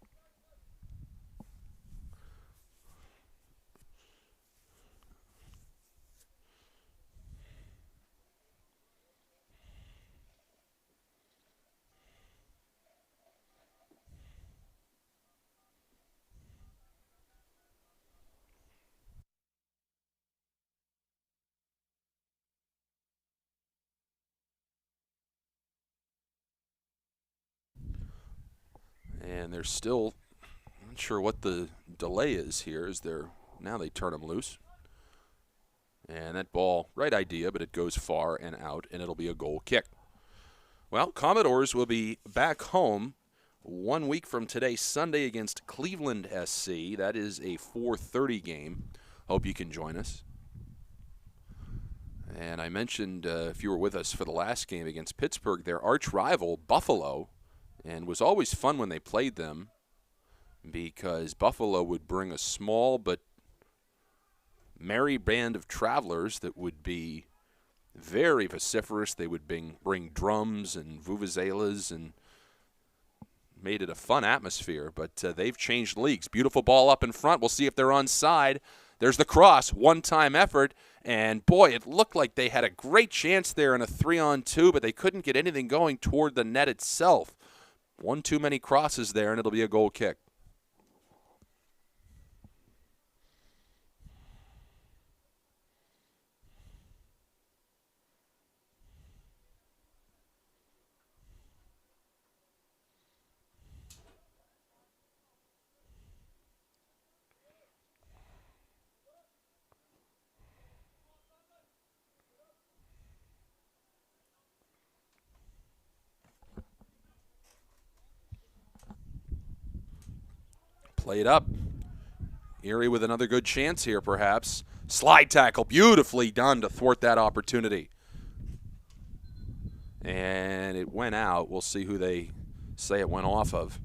Speaker 2: And they're still not sure what the delay is here. Now they turn them loose. And that ball, right idea, but it goes far and out, and it'll be a goal kick. Well, Commodores will be back home 1 week from today, Sunday, against Cleveland SC. That is a 4:30 game. Hope you can join us. And I mentioned, if you were with us for the last game against Pittsburgh, their arch rival, Buffalo, and it was always fun when they played them because Buffalo would bring a small but merry band of travelers that would be very vociferous. They would bring drums and vuvuzelas and made it a fun atmosphere, but they've changed leagues. Beautiful ball up in front. We'll see if they're onside. There's the cross, one-time effort, and boy, it looked like they had a great chance there in a 3-on-2, but they couldn't get anything going toward the net itself. One too many crosses there, and it'll be a goal kick. Played up. Erie with another good chance here, perhaps. Slide tackle, beautifully done to thwart that opportunity. And it went out. We'll see who they say it went off of.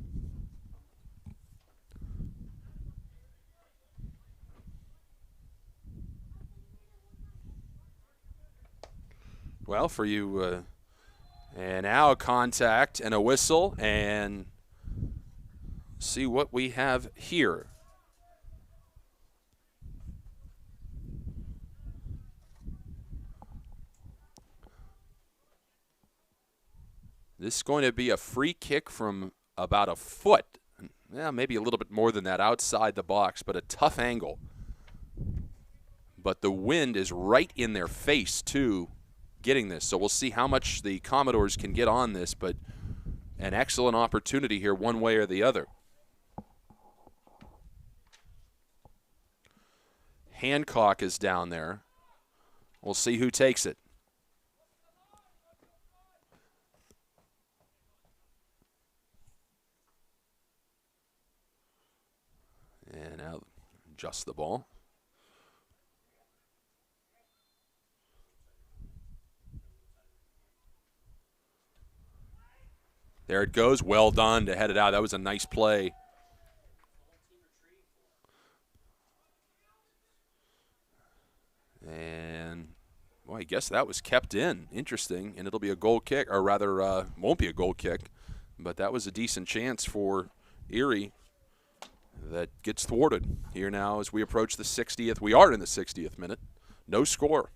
Speaker 2: Well, for you, and now a contact and a whistle, and see what we have here. This is going to be a free kick from about a foot, maybe a little bit more than that, outside the box, but a tough angle. But the wind is right in their face, too, getting this. So we'll see how much the Commodores can get on this, but an excellent opportunity here one way or the other. Hancock is down there. We'll see who takes it. And now adjust the ball. There it goes. Well done to head it out. That was a nice play. And, well, I guess that was kept in. Interesting. And it'll be a goal kick, or rather, won't be a goal kick. But that was a decent chance for Erie that gets thwarted here now as we approach the 60th. We are in the 60th minute. No score.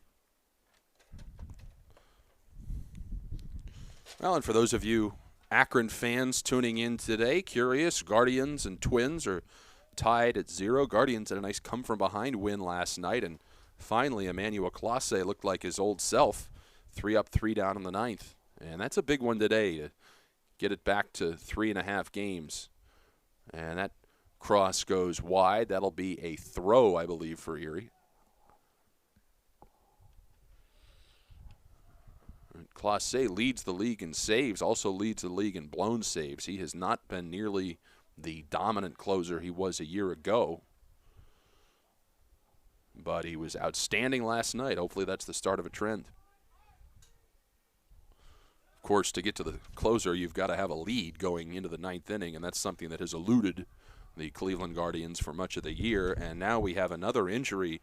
Speaker 2: Well, and for those of you Akron fans tuning in today, curious, Guardians and Twins are tied at 0. Guardians had a nice come-from-behind win last night, and finally, Emmanuel Classe looked like his old self, 3 up, 3 down in the 9th. And that's a big one today to get it back to 3.5 games. And that cross goes wide. That'll be a throw, I believe, for Erie. Classe leads the league in saves, also leads the league in blown saves. He has not been nearly the dominant closer he was a year ago. but he was outstanding last night. Hopefully that's the start of a trend. Of course, to get to the closer, you've got to have a lead going into the ninth inning, and that's something that has eluded the Cleveland Guardians for much of the year. And now we have another injury,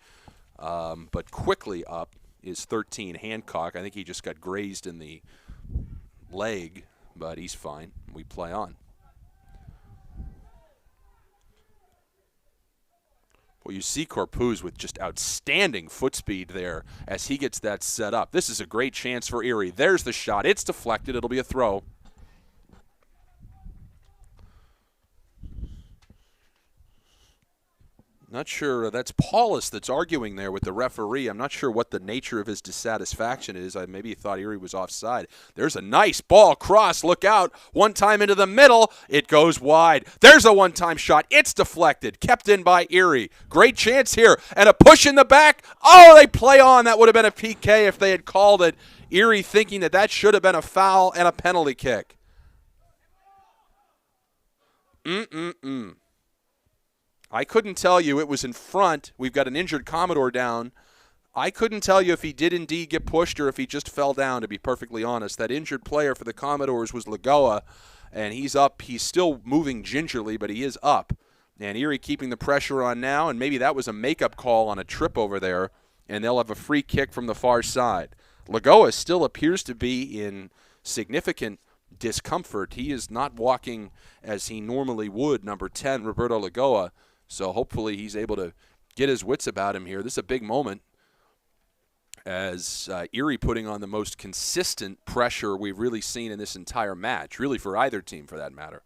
Speaker 2: but quickly up is 13 Hancock. I think he just got grazed in the leg, but he's fine. We play on. Well, you see Corpuz with just outstanding foot speed there as he gets that set up. This is a great chance for Erie. There's the shot. It's deflected. It'll be a throw. Not sure. That's Paulus that's arguing there with the referee. I'm not sure what the nature of his dissatisfaction is. Maybe he thought Erie was offside. There's a nice ball cross. Look out. One time into the middle. It goes wide. There's a one-time shot. It's deflected. Kept in by Erie. Great chance here. And a push in the back. Oh, they play on. That would have been a PK if they had called it. Erie thinking that that should have been a foul and a penalty kick. I couldn't tell you. It was in front. We've got an injured Commodore down. I couldn't tell you if he did indeed get pushed or if he just fell down, to be perfectly honest. That injured player for the Commodores was Lagoa, and he's up. He's still moving gingerly, but he is up. And Erie keeping the pressure on now, and maybe that was a makeup call on a trip over there, and they'll have a free kick from the far side. Lagoa still appears to be in significant discomfort. He is not walking as he normally would, number 10, Roberto Lagoa. So hopefully he's able to get his wits about him here. This is a big moment as Erie putting on the most consistent pressure we've really seen in this entire match, really for either team for that matter.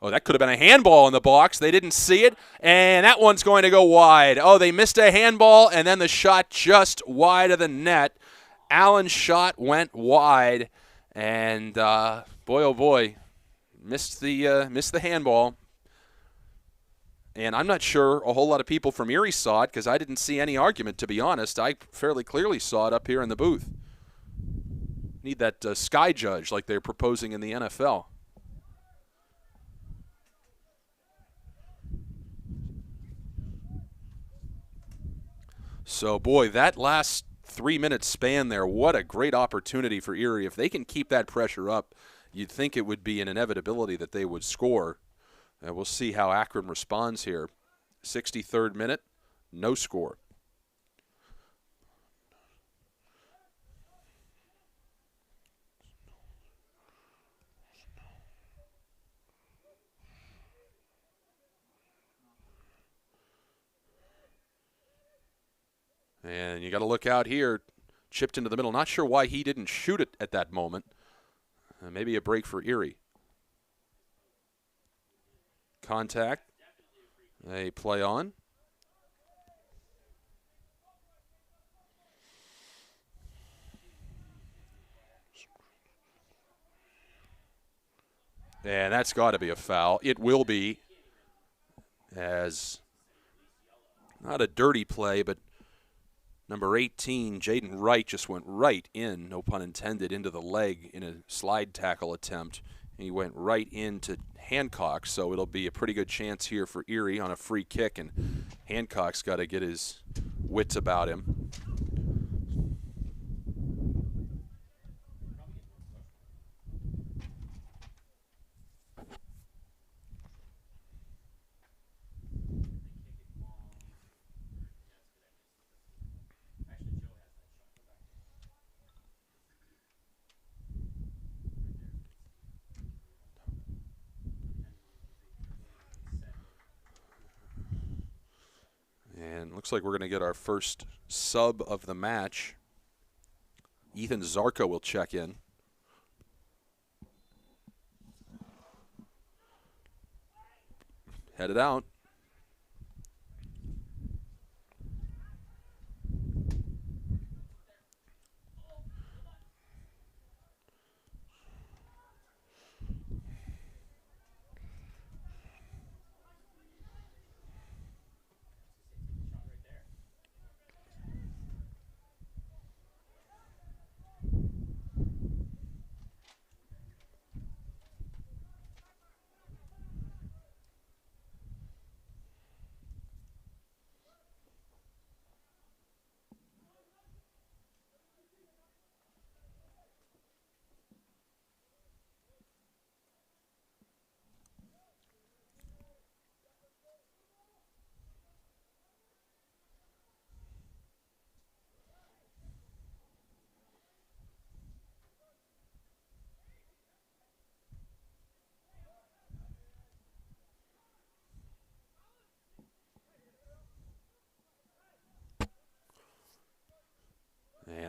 Speaker 2: Oh, that could have been a handball in the box. They didn't see it, and that one's going to go wide. Oh, they missed a handball, and then the shot just wide of the net. Allen's shot went wide, and boy, oh boy, missed the handball. And I'm not sure a whole lot of people from Erie saw it because I didn't see any argument, to be honest. I fairly clearly saw it up here in the booth. Need that sky judge like they're proposing in the NFL. So, boy, that last 3-minute span there, what a great opportunity for Erie. If they can keep that pressure up, you'd think it would be an inevitability that they would score. And we'll see how Akron responds here. 63rd minute, no score. And you got to look out here. Chipped into the middle. Not sure why he didn't shoot it at that moment. Maybe a break for Erie. Contact. They play on. And that's got to be a foul. It will be, as not a dirty play, but number 18, Jaden Wright, just went right in, no pun intended, into the leg in a slide tackle attempt. And he went right into Hancock, so it'll be a pretty good chance here for Erie on a free kick, and Hancock's got to get his wits about him. And looks like we're going to get our first sub of the match. Ethan Zarco will check in. Headed out.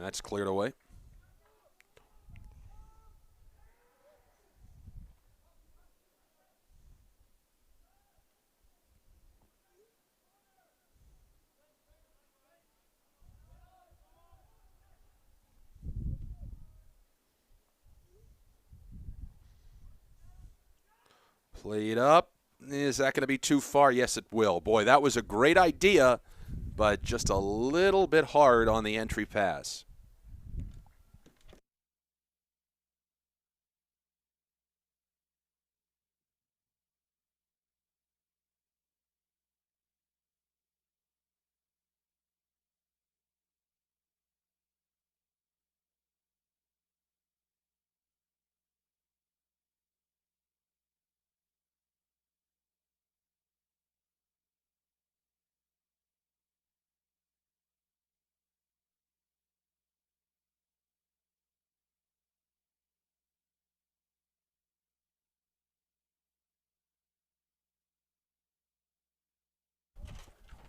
Speaker 2: And that's cleared away. Played up. Is that going to be too far? Yes, it will. Boy, that was a great idea, but just a little bit hard on the entry pass.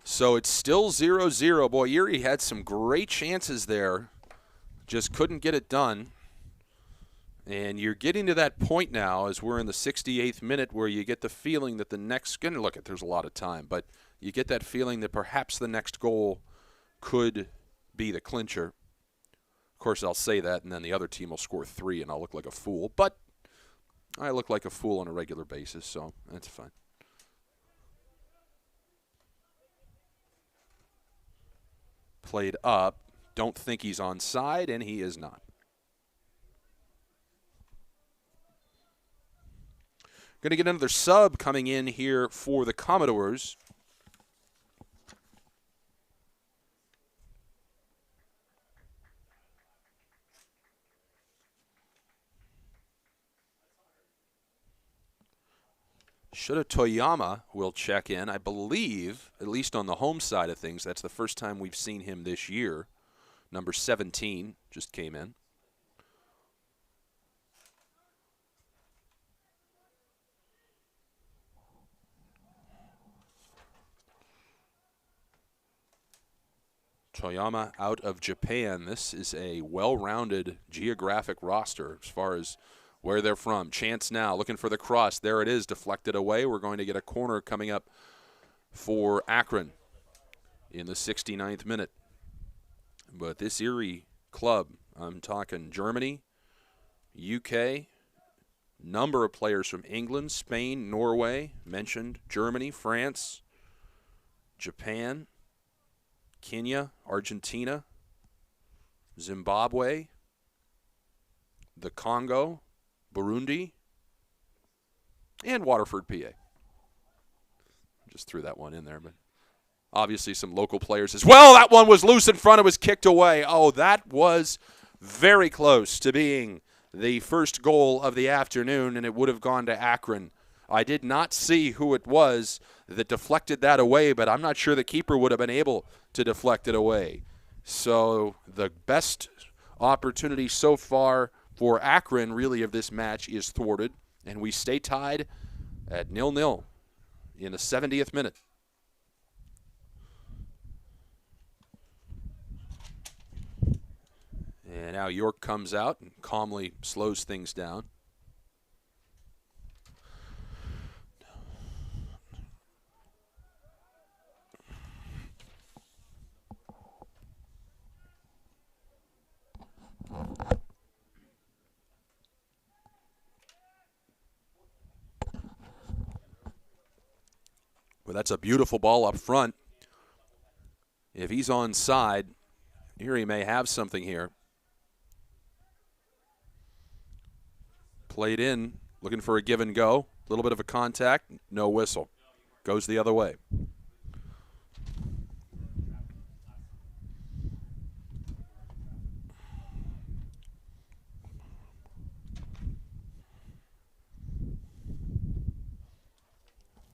Speaker 2: So it's still 0-0. Boy, Erie had some great chances there. Just couldn't get it done. And you're getting to that point now as we're in the 68th minute where you get the feeling that the next – going to look at there's a lot of time, but you get that feeling that perhaps the next goal could be the clincher. Of course, I'll say that, and then the other team will score 3, and I'll look like a fool. But I look like a fool on a regular basis, so that's fine. Played up. Don't think he's onside, and he is not. Going to get another sub coming in here for the Commodores. Shoda Toyama will check in. I believe, at least on the home side of things, that's the first time we've seen him this year. Number 17 just came in. Toyama out of Japan. This is a well-rounded geographic roster as far as where they're from. Chance now looking for the cross. There it is, deflected away. We're going to get a corner coming up for Akron in the 69th minute. But this Erie club, I'm talking Germany, UK, number of players from England, Spain, Norway, mentioned, Germany, France, Japan, Kenya, Argentina, Zimbabwe, the Congo, Burundi, and Waterford, PA. Just threw that one in there, but obviously some local players as well. That one was loose in front. It was kicked away. Oh, that was very close to being the first goal of the afternoon, and it would have gone to Akron. I did not see who it was that deflected that away, but I'm not sure the keeper would have been able to deflect it away. So the best opportunity so far for Akron, really, of this match is thwarted, and we stay tied at 0-0 in the 70th minute. And now York comes out and calmly slows things down. Well, that's a beautiful ball up front. If he's onside, Erie may have something here. Played in, looking for a give and go. A little bit of a contact, no whistle. Goes the other way.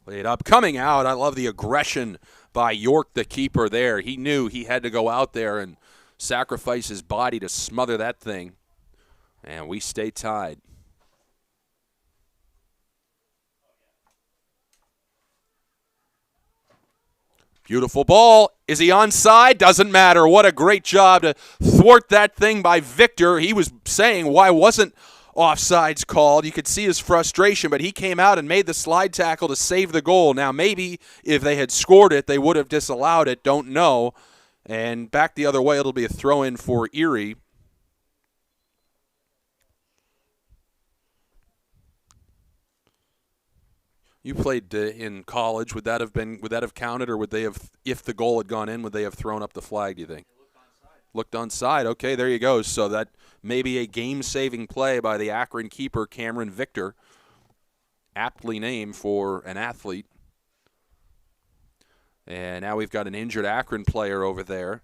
Speaker 2: Played up, coming out. I love the aggression by York, the keeper there. He knew he had to go out there and sacrifice his body to smother that thing. And we stay tied. Beautiful ball. Is he onside? Doesn't matter. What a great job to thwart that thing by Victor. He was saying, why wasn't offsides called? You could see his frustration, but he came out and made the slide tackle to save the goal. Now, maybe if they had scored it, they would have disallowed it. Don't know. And back the other way, it'll be a throw-in for Erie. You played in college. Would that have counted, or would they have, if the goal had gone in, would they have thrown up the flag, do you think? Looked onside. Okay, there you go. So that may be a game-saving play by the Akron keeper, Cameron Victor. Aptly named for an athlete. And now we've got an injured Akron player over there.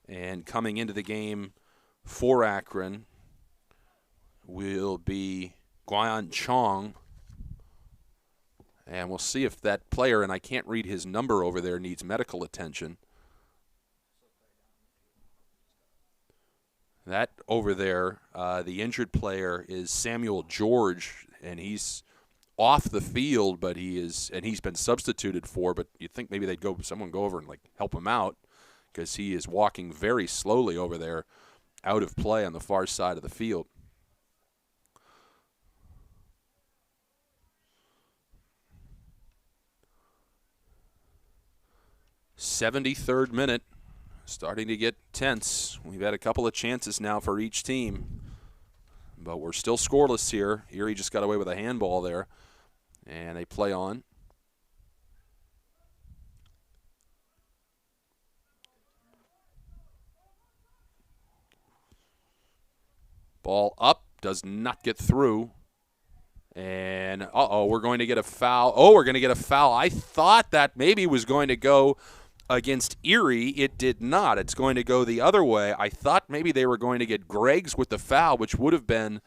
Speaker 2: And coming into the game for Akron will be Guan Chong. And we'll see if that player, and I can't read his number over there, needs medical attention. That over there, the injured player is Samuel George, and he's off the field, but he's been substituted for. But you'd think maybe someone go over and help him out, because he is walking very slowly over there, out of play on the far side of the field. 73rd minute, starting to get tense. We've had a couple of chances now for each team, but we're still scoreless here. Erie just got away with a handball there, and they play on. Ball up, does not get through. And, we're going to get a foul. Oh, we're going to get a foul. I thought that maybe was going to go against Erie. It did not. It's going to go the other way. I thought maybe they were going to get Greggs with the foul, which would have been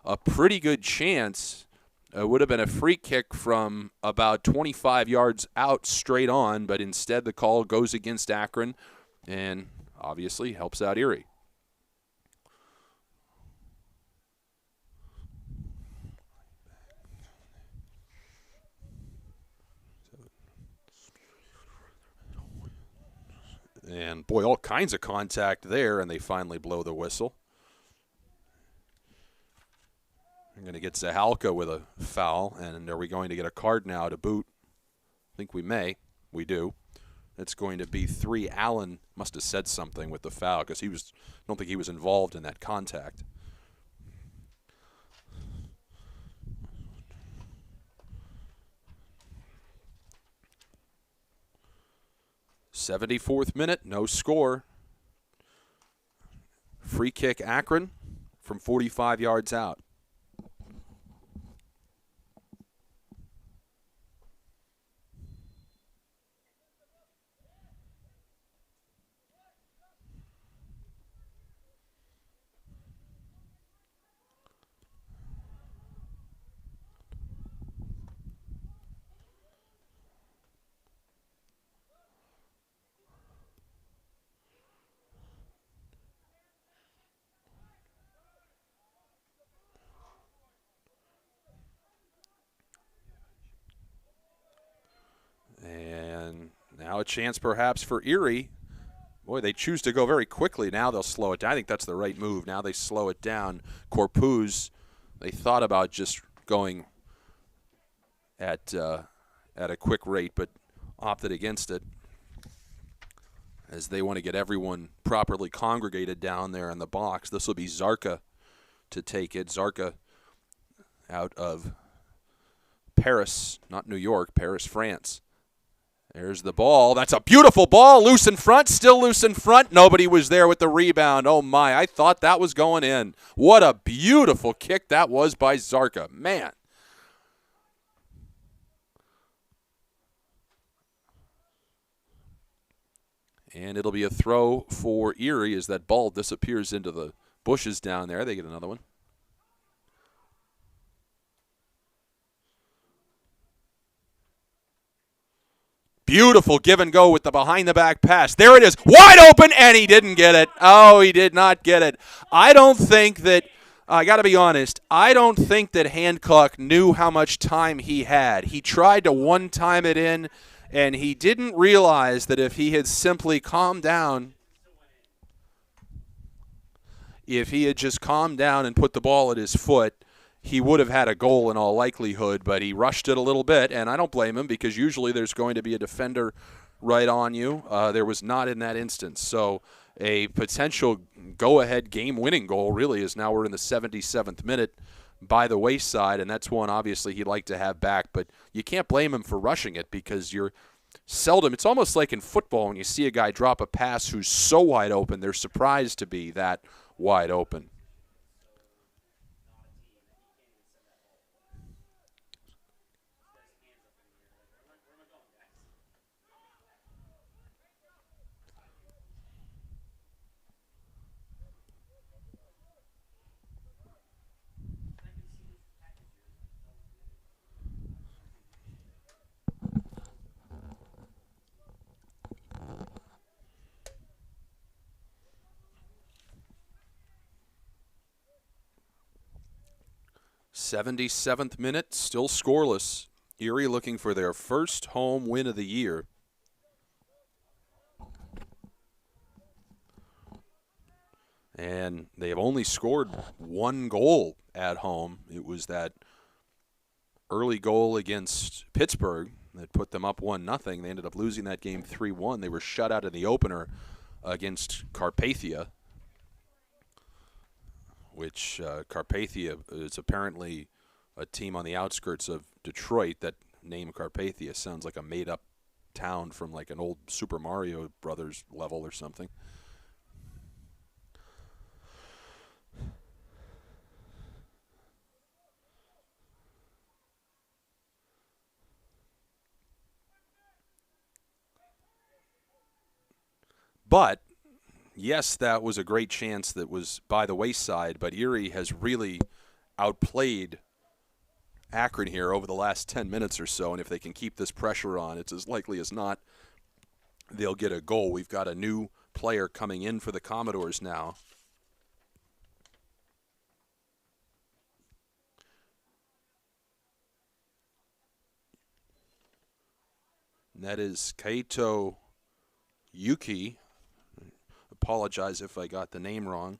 Speaker 2: a pretty good chance. It would have been a free kick from about 25 yards out straight on, but instead the call goes against Akron and obviously helps out Erie. And, boy, all kinds of contact there, and they finally blow the whistle. We're going to get Zahalka with a foul, and are we going to get a card now to boot? I think we may. We do. It's going to be 3. Allen must have said something with the foul, because I don't think he was involved in that contact. '74th minute, no score. Free kick Akron from 45 yards out. And now a chance perhaps for Erie. Boy, they choose to go very quickly. Now they'll slow it down. I think that's the right move. Now they slow it down. Corpuz, they thought about just going at a quick rate, but opted against it, as they want to get everyone properly congregated down there in the box. This will be Zarka to take it. Zarka out of Paris, not New York, Paris, France. There's the ball. That's a beautiful ball. Loose in front. Still loose in front. Nobody was there with the rebound. Oh, my. I thought that was going in. What a beautiful kick that was by Zarka. Man. And it'll be a throw for Erie as that ball disappears into the bushes down there. They get another one. Beautiful give and go with the behind-the-back pass. There it is. Wide open, and he didn't get it. Oh, he did not get it. I don't think that, I got to be honest, I don't think that Hancock knew how much time he had. He tried to one-time it in, And he didn't realize that if he had simply calmed down, if he had just calmed down and put the ball at his foot, he would have had a goal in all likelihood, but he rushed it a little bit, and I don't blame him because usually there's going to be a defender right on you. There was not in that instance. So a potential go-ahead game-winning goal really is now we're in the 77th minute by the wayside, and that's one obviously he'd like to have back, but you can't blame him for rushing it because you're seldom – it's almost like in football when you see a guy drop a pass who's so wide open, they're surprised to be that wide open. '77th minute, still scoreless. Erie looking for their first home win of the year. And they have only scored one goal at home. It was that early goal against Pittsburgh that put them up 1-0. They ended up losing that game 3-1. They were shut out in the opener against Carpathia, which Carpathia is apparently a team on the outskirts of Detroit. That name Carpathia sounds like a made-up town from like an old Super Mario Brothers level or something. But yes, that was a great chance that was by the wayside, but Erie has really outplayed Akron here over the last 10 minutes or so, and if they can keep this pressure on, it's as likely as not they'll get a goal. We've got a new player coming in for the Commodores now. And that is Kaito Yuki. Apologize if I got the name wrong.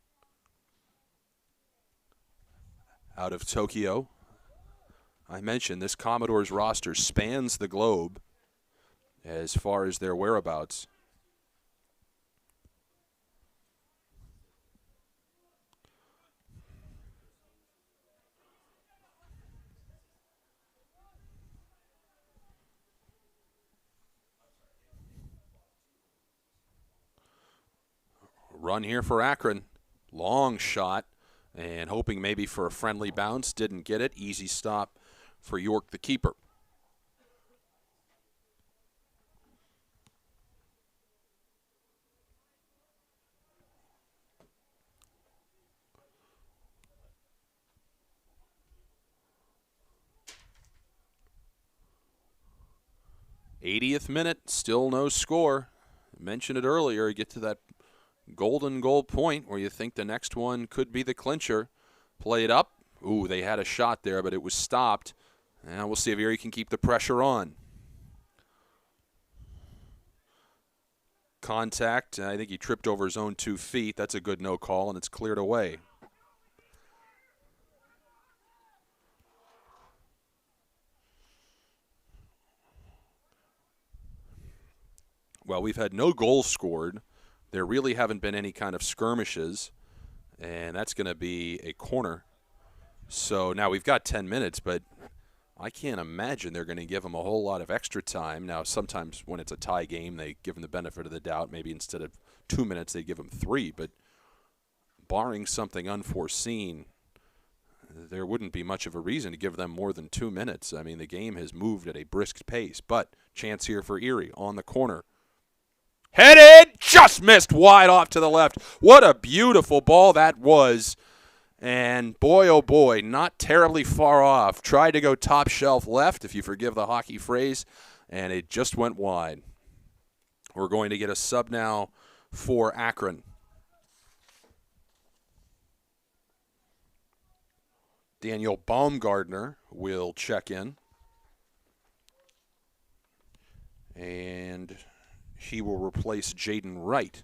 Speaker 2: Out of Tokyo. I mentioned this Commodores roster spans the globe as far as their whereabouts. Run here for Akron. Long shot and hoping maybe for a friendly bounce. Didn't get it. Easy stop for York, the keeper. '80th minute, still no score. I mentioned it earlier. You get to that golden goal point where you think the next one could be the clincher. Play it up. Ooh, they had a shot there, but it was stopped. And we'll see if Erie can keep the pressure on. Contact. I think he tripped over his own 2 feet. That's a good no call, and it's cleared away. Well, we've had no goals scored. There really haven't been any kind of skirmishes, and that's going to be a corner. So now we've got 10 minutes, but I can't imagine they're going to give them a whole lot of extra time. Now, sometimes when it's a tie game, they give them the benefit of the doubt. Maybe instead of 2 minutes, they give them 3. But barring something unforeseen, there wouldn't be much of a reason to give them more than 2 minutes. I mean, the game has moved at a brisk pace. But chance here for Erie on the corner. Headed, just missed wide off to the left. What a beautiful ball that was. And boy, oh boy, not terribly far off. Tried to go top shelf left, if you forgive the hockey phrase, and it just went wide. We're going to get a sub now for Akron. Daniel Baumgartner will check in. And he will replace Jaden Wright.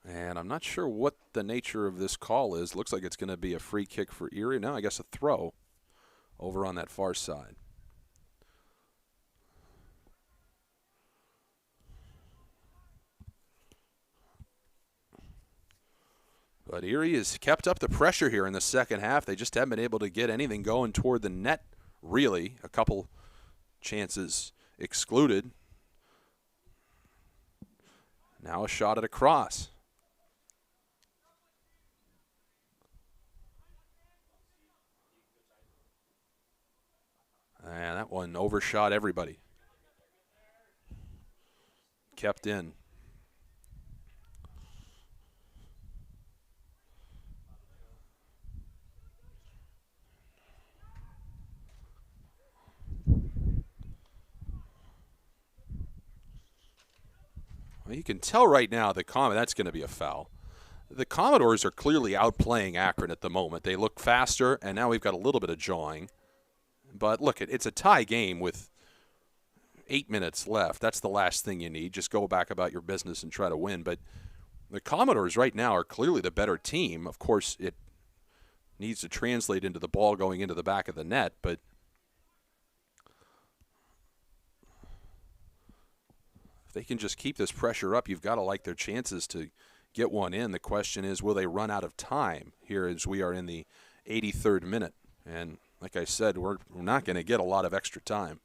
Speaker 2: And I'm not sure what the nature of this call is. Looks like it's going to be a free kick for Erie. Now I guess a throw over on that far side. But Erie has kept up the pressure here in the second half. They just haven't been able to get anything going toward the net, really. A couple chances excluded. Now a shot at a cross. And that one overshot everybody. Kept in. Well, you can tell right now that's going to be a foul. The Commodores are clearly outplaying Akron at the moment. They look faster, and now we've got a little bit of jawing. But look, it's a tie game with 8 minutes left. That's the last thing you need. Just go back about your business and try to win. But the Commodores right now are clearly the better team. Of course, it needs to translate into the ball going into the back of the net. But if they can just keep this pressure up, you've got to like their chances to get one in. The question is, will they run out of time here as we are in the 83rd minute? And like I said, we're not going to get a lot of extra time.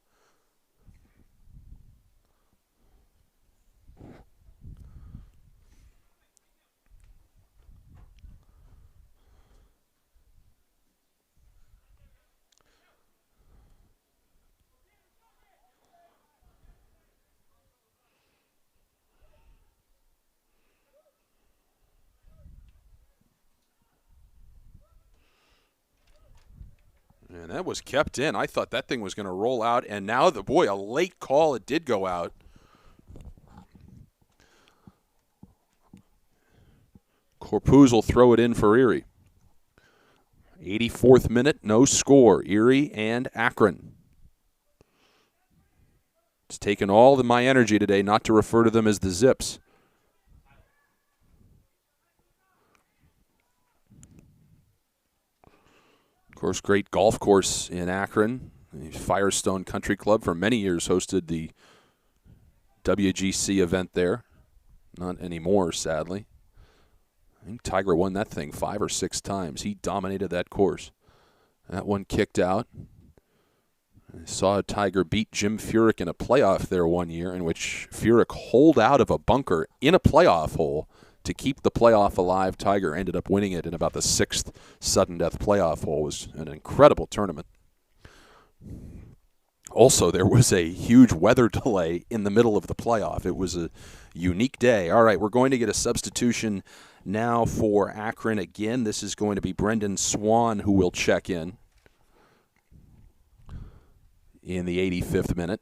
Speaker 2: And that was kept in. I thought that thing was going to roll out, and now a late call. It did go out. Corpuz will throw it in for Erie. 84th minute, no score. Erie and Akron. It's taken all of my energy today not to refer to them as the Zips. Of course, great golf course in Akron. The Firestone Country Club for many years hosted the WGC event there. Not anymore, sadly. I think Tiger won that thing 5 or 6 times. He dominated that course. That one kicked out. I saw Tiger beat Jim Furyk in a playoff there one year, in which Furyk holed out of a bunker in a playoff hole to keep the playoff alive. Tiger ended up winning it in about the 6th sudden death playoff hole. It was an incredible tournament. Also, there was a huge weather delay in the middle of the playoff. It was a unique day. All right, we're going to get a substitution now for Akron again. This is going to be Brendan Swan who will check in the 85th minute.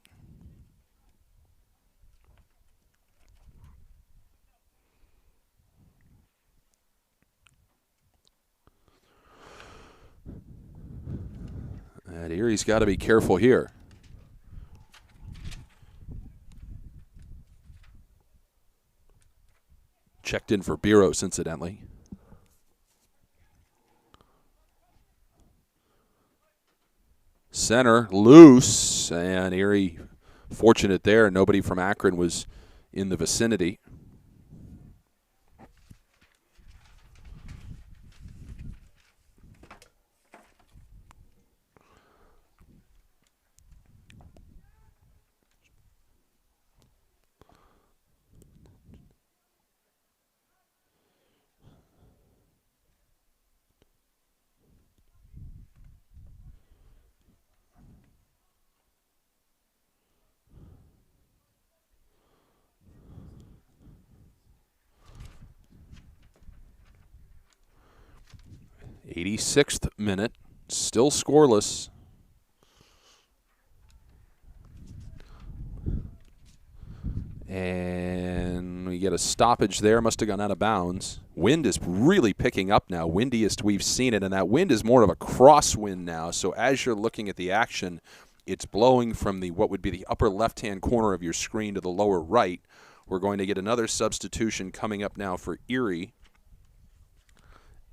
Speaker 2: And Erie's got to be careful here. Checked in for Biros, incidentally. Center loose, and Erie fortunate there. Nobody from Akron was in the vicinity. '86th minute, still scoreless. And we get a stoppage there. Must have gone out of bounds. Wind is really picking up now. Windiest we've seen it, and that wind is more of a crosswind now. So as you're looking at the action, it's blowing from the what would be the upper left-hand corner of your screen to the lower right. We're going to get another substitution coming up now for Erie.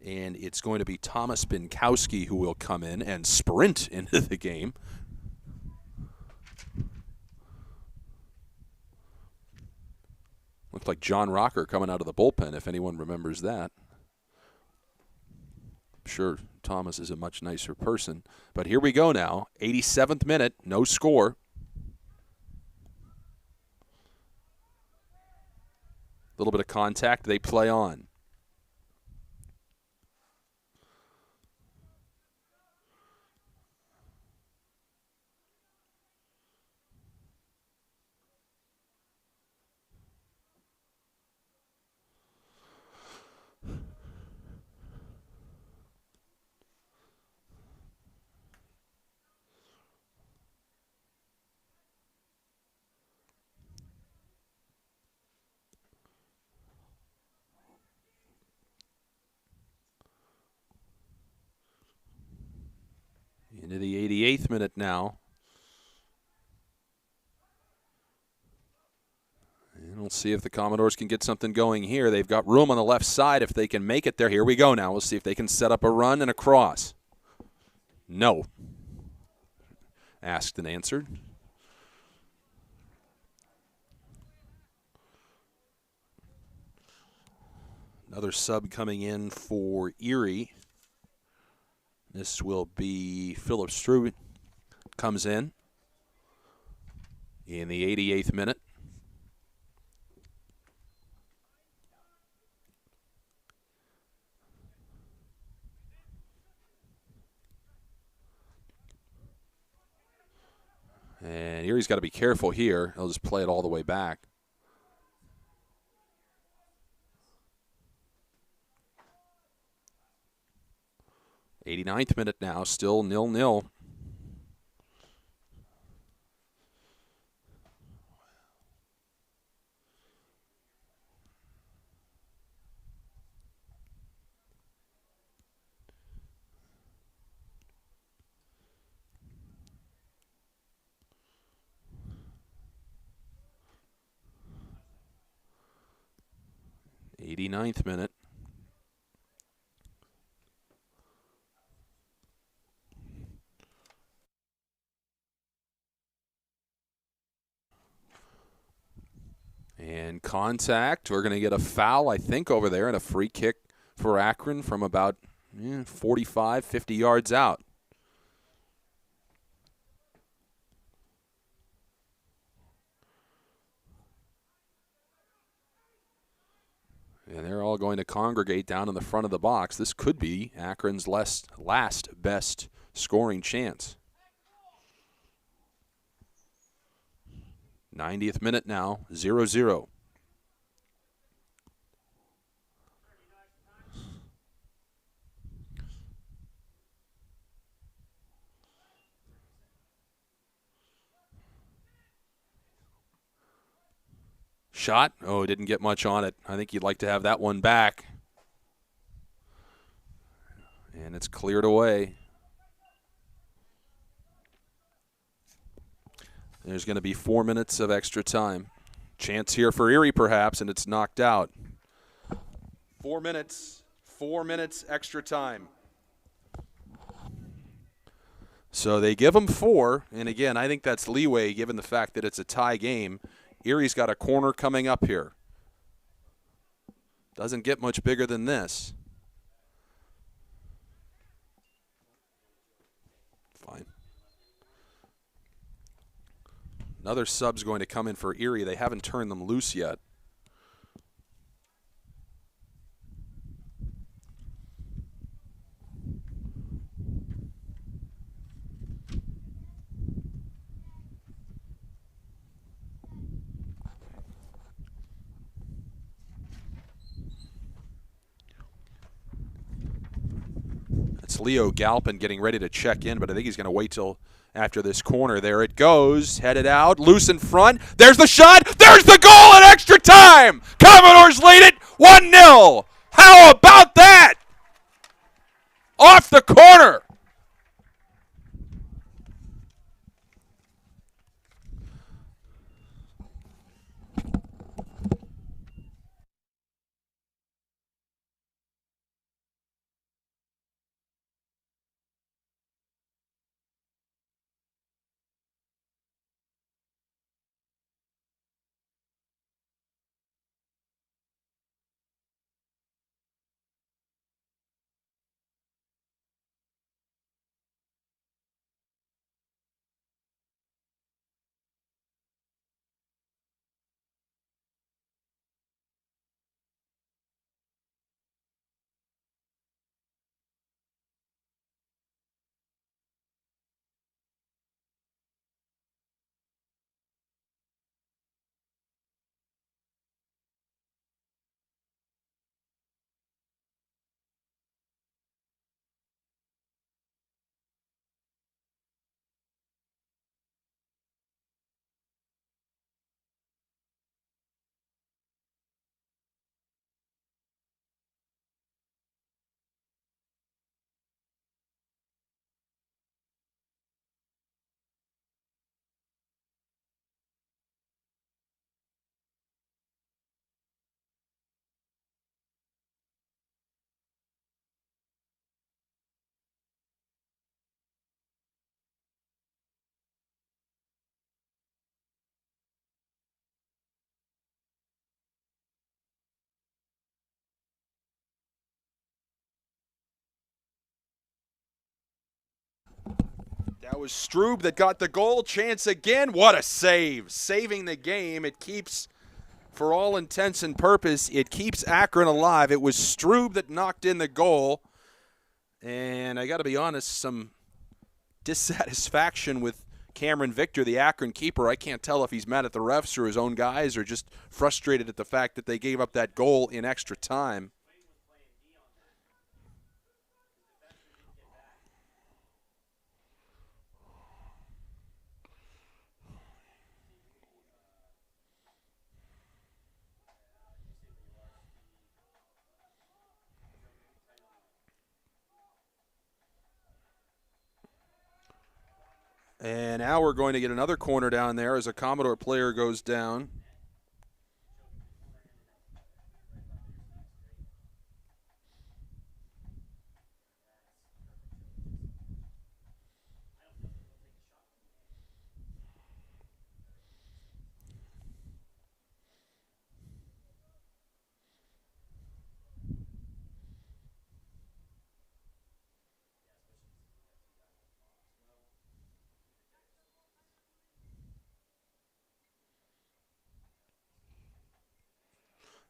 Speaker 2: And it's going to be Thomas Binkowski who will come in and sprint into the game. Looked like John Rocker coming out of the bullpen, if anyone remembers that. I'm sure Thomas is a much nicer person. But here we go now. 87th minute, no score. A little bit of contact, they play on. Into the 88th minute now. And we'll see if the Commodores can get something going here. They've got room on the left side if they can make it there. Here we go now. We'll see if they can set up a run and a cross. No. Asked and answered. Another sub coming in for Erie. This will be Philip Struve. Comes in the 88th minute. And Erie's got to be careful here. He'll just play it all the way back. '89th minute now, still 0-0. '89th minute. And contact. We're going to get a foul, I think, over there, and a free kick for Akron from about 45, 50 yards out. And they're all going to congregate down in the front of the box. This could be Akron's last best scoring chance. 90th minute now, 0-0. Shot. Oh, didn't get much on it. I think you'd like to have that one back. And it's cleared away. There's going to be 4 minutes of extra time. Chance here for Erie, perhaps, and it's knocked out. 4 minutes. 4 minutes extra time. So they give them 4, and again, I think that's leeway given the fact that it's a tie game. Erie's got a corner coming up here. Doesn't get much bigger than this. Fine. Another sub's going to come in for Erie. They haven't turned them loose yet. Leo Galpin getting ready to check in, but I think he's going to wait till after this corner. There it goes, headed out, loose in front. There's the shot. There's the goal in extra time. Commodores lead it 1-0. How about that? Off the corner. That was Strube that got the goal. Chance again. What a save. Saving the game. It keeps, for all intents and purpose, it keeps Akron alive. It was Strube that knocked in the goal. And I got to be honest, some dissatisfaction with Cameron Victor, the Akron keeper. I can't tell if he's mad at the refs or his own guys or just frustrated at the fact that they gave up that goal in extra time. And now we're going to get another corner down there as a Commodore player goes down.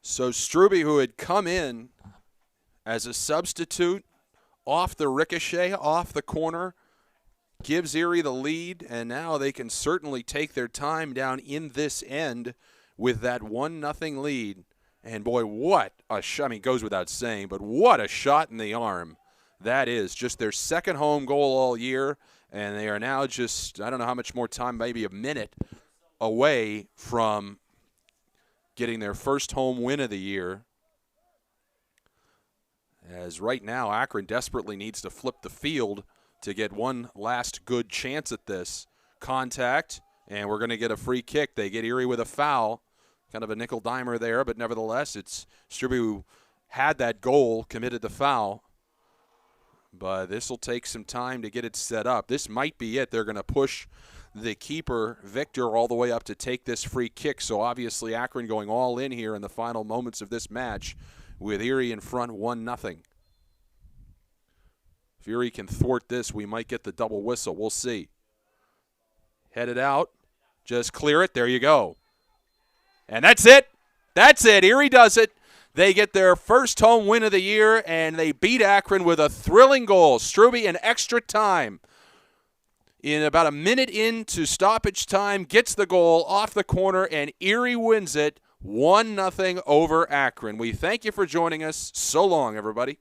Speaker 2: So Strube, who had come in as a substitute off the ricochet, off the corner, gives Erie the lead, and now they can certainly take their time down in this end with that 1-0 lead. And boy, what a shot. I mean, it goes without saying, but what a shot in the arm. That is just their second home goal all year, and they are now just, I don't know how much more time, maybe a minute away from getting their first home win of the year. As right now, Akron desperately needs to flip the field to get one last good chance at this. Contact, and we're going to get a free kick. They get Erie with a foul. Kind of a nickel-dimer there, but nevertheless, it's Strube who had that goal, committed the foul. But this will take some time to get it set up. This might be it. They're going to push the keeper, Victor, all the way up to take this free kick. So obviously Akron going all in here in the final moments of this match with Erie in front 1-0. If Erie can thwart this, we might get the double whistle. We'll see. Headed out. Just clear it. There you go. And that's it. That's it. Erie does it. They get their first home win of the year, and they beat Akron with a thrilling goal. Strube in extra time. In about a minute into stoppage time, gets the goal off the corner, and Erie wins it 1-0 over Akron. We thank you for joining us. So long, everybody.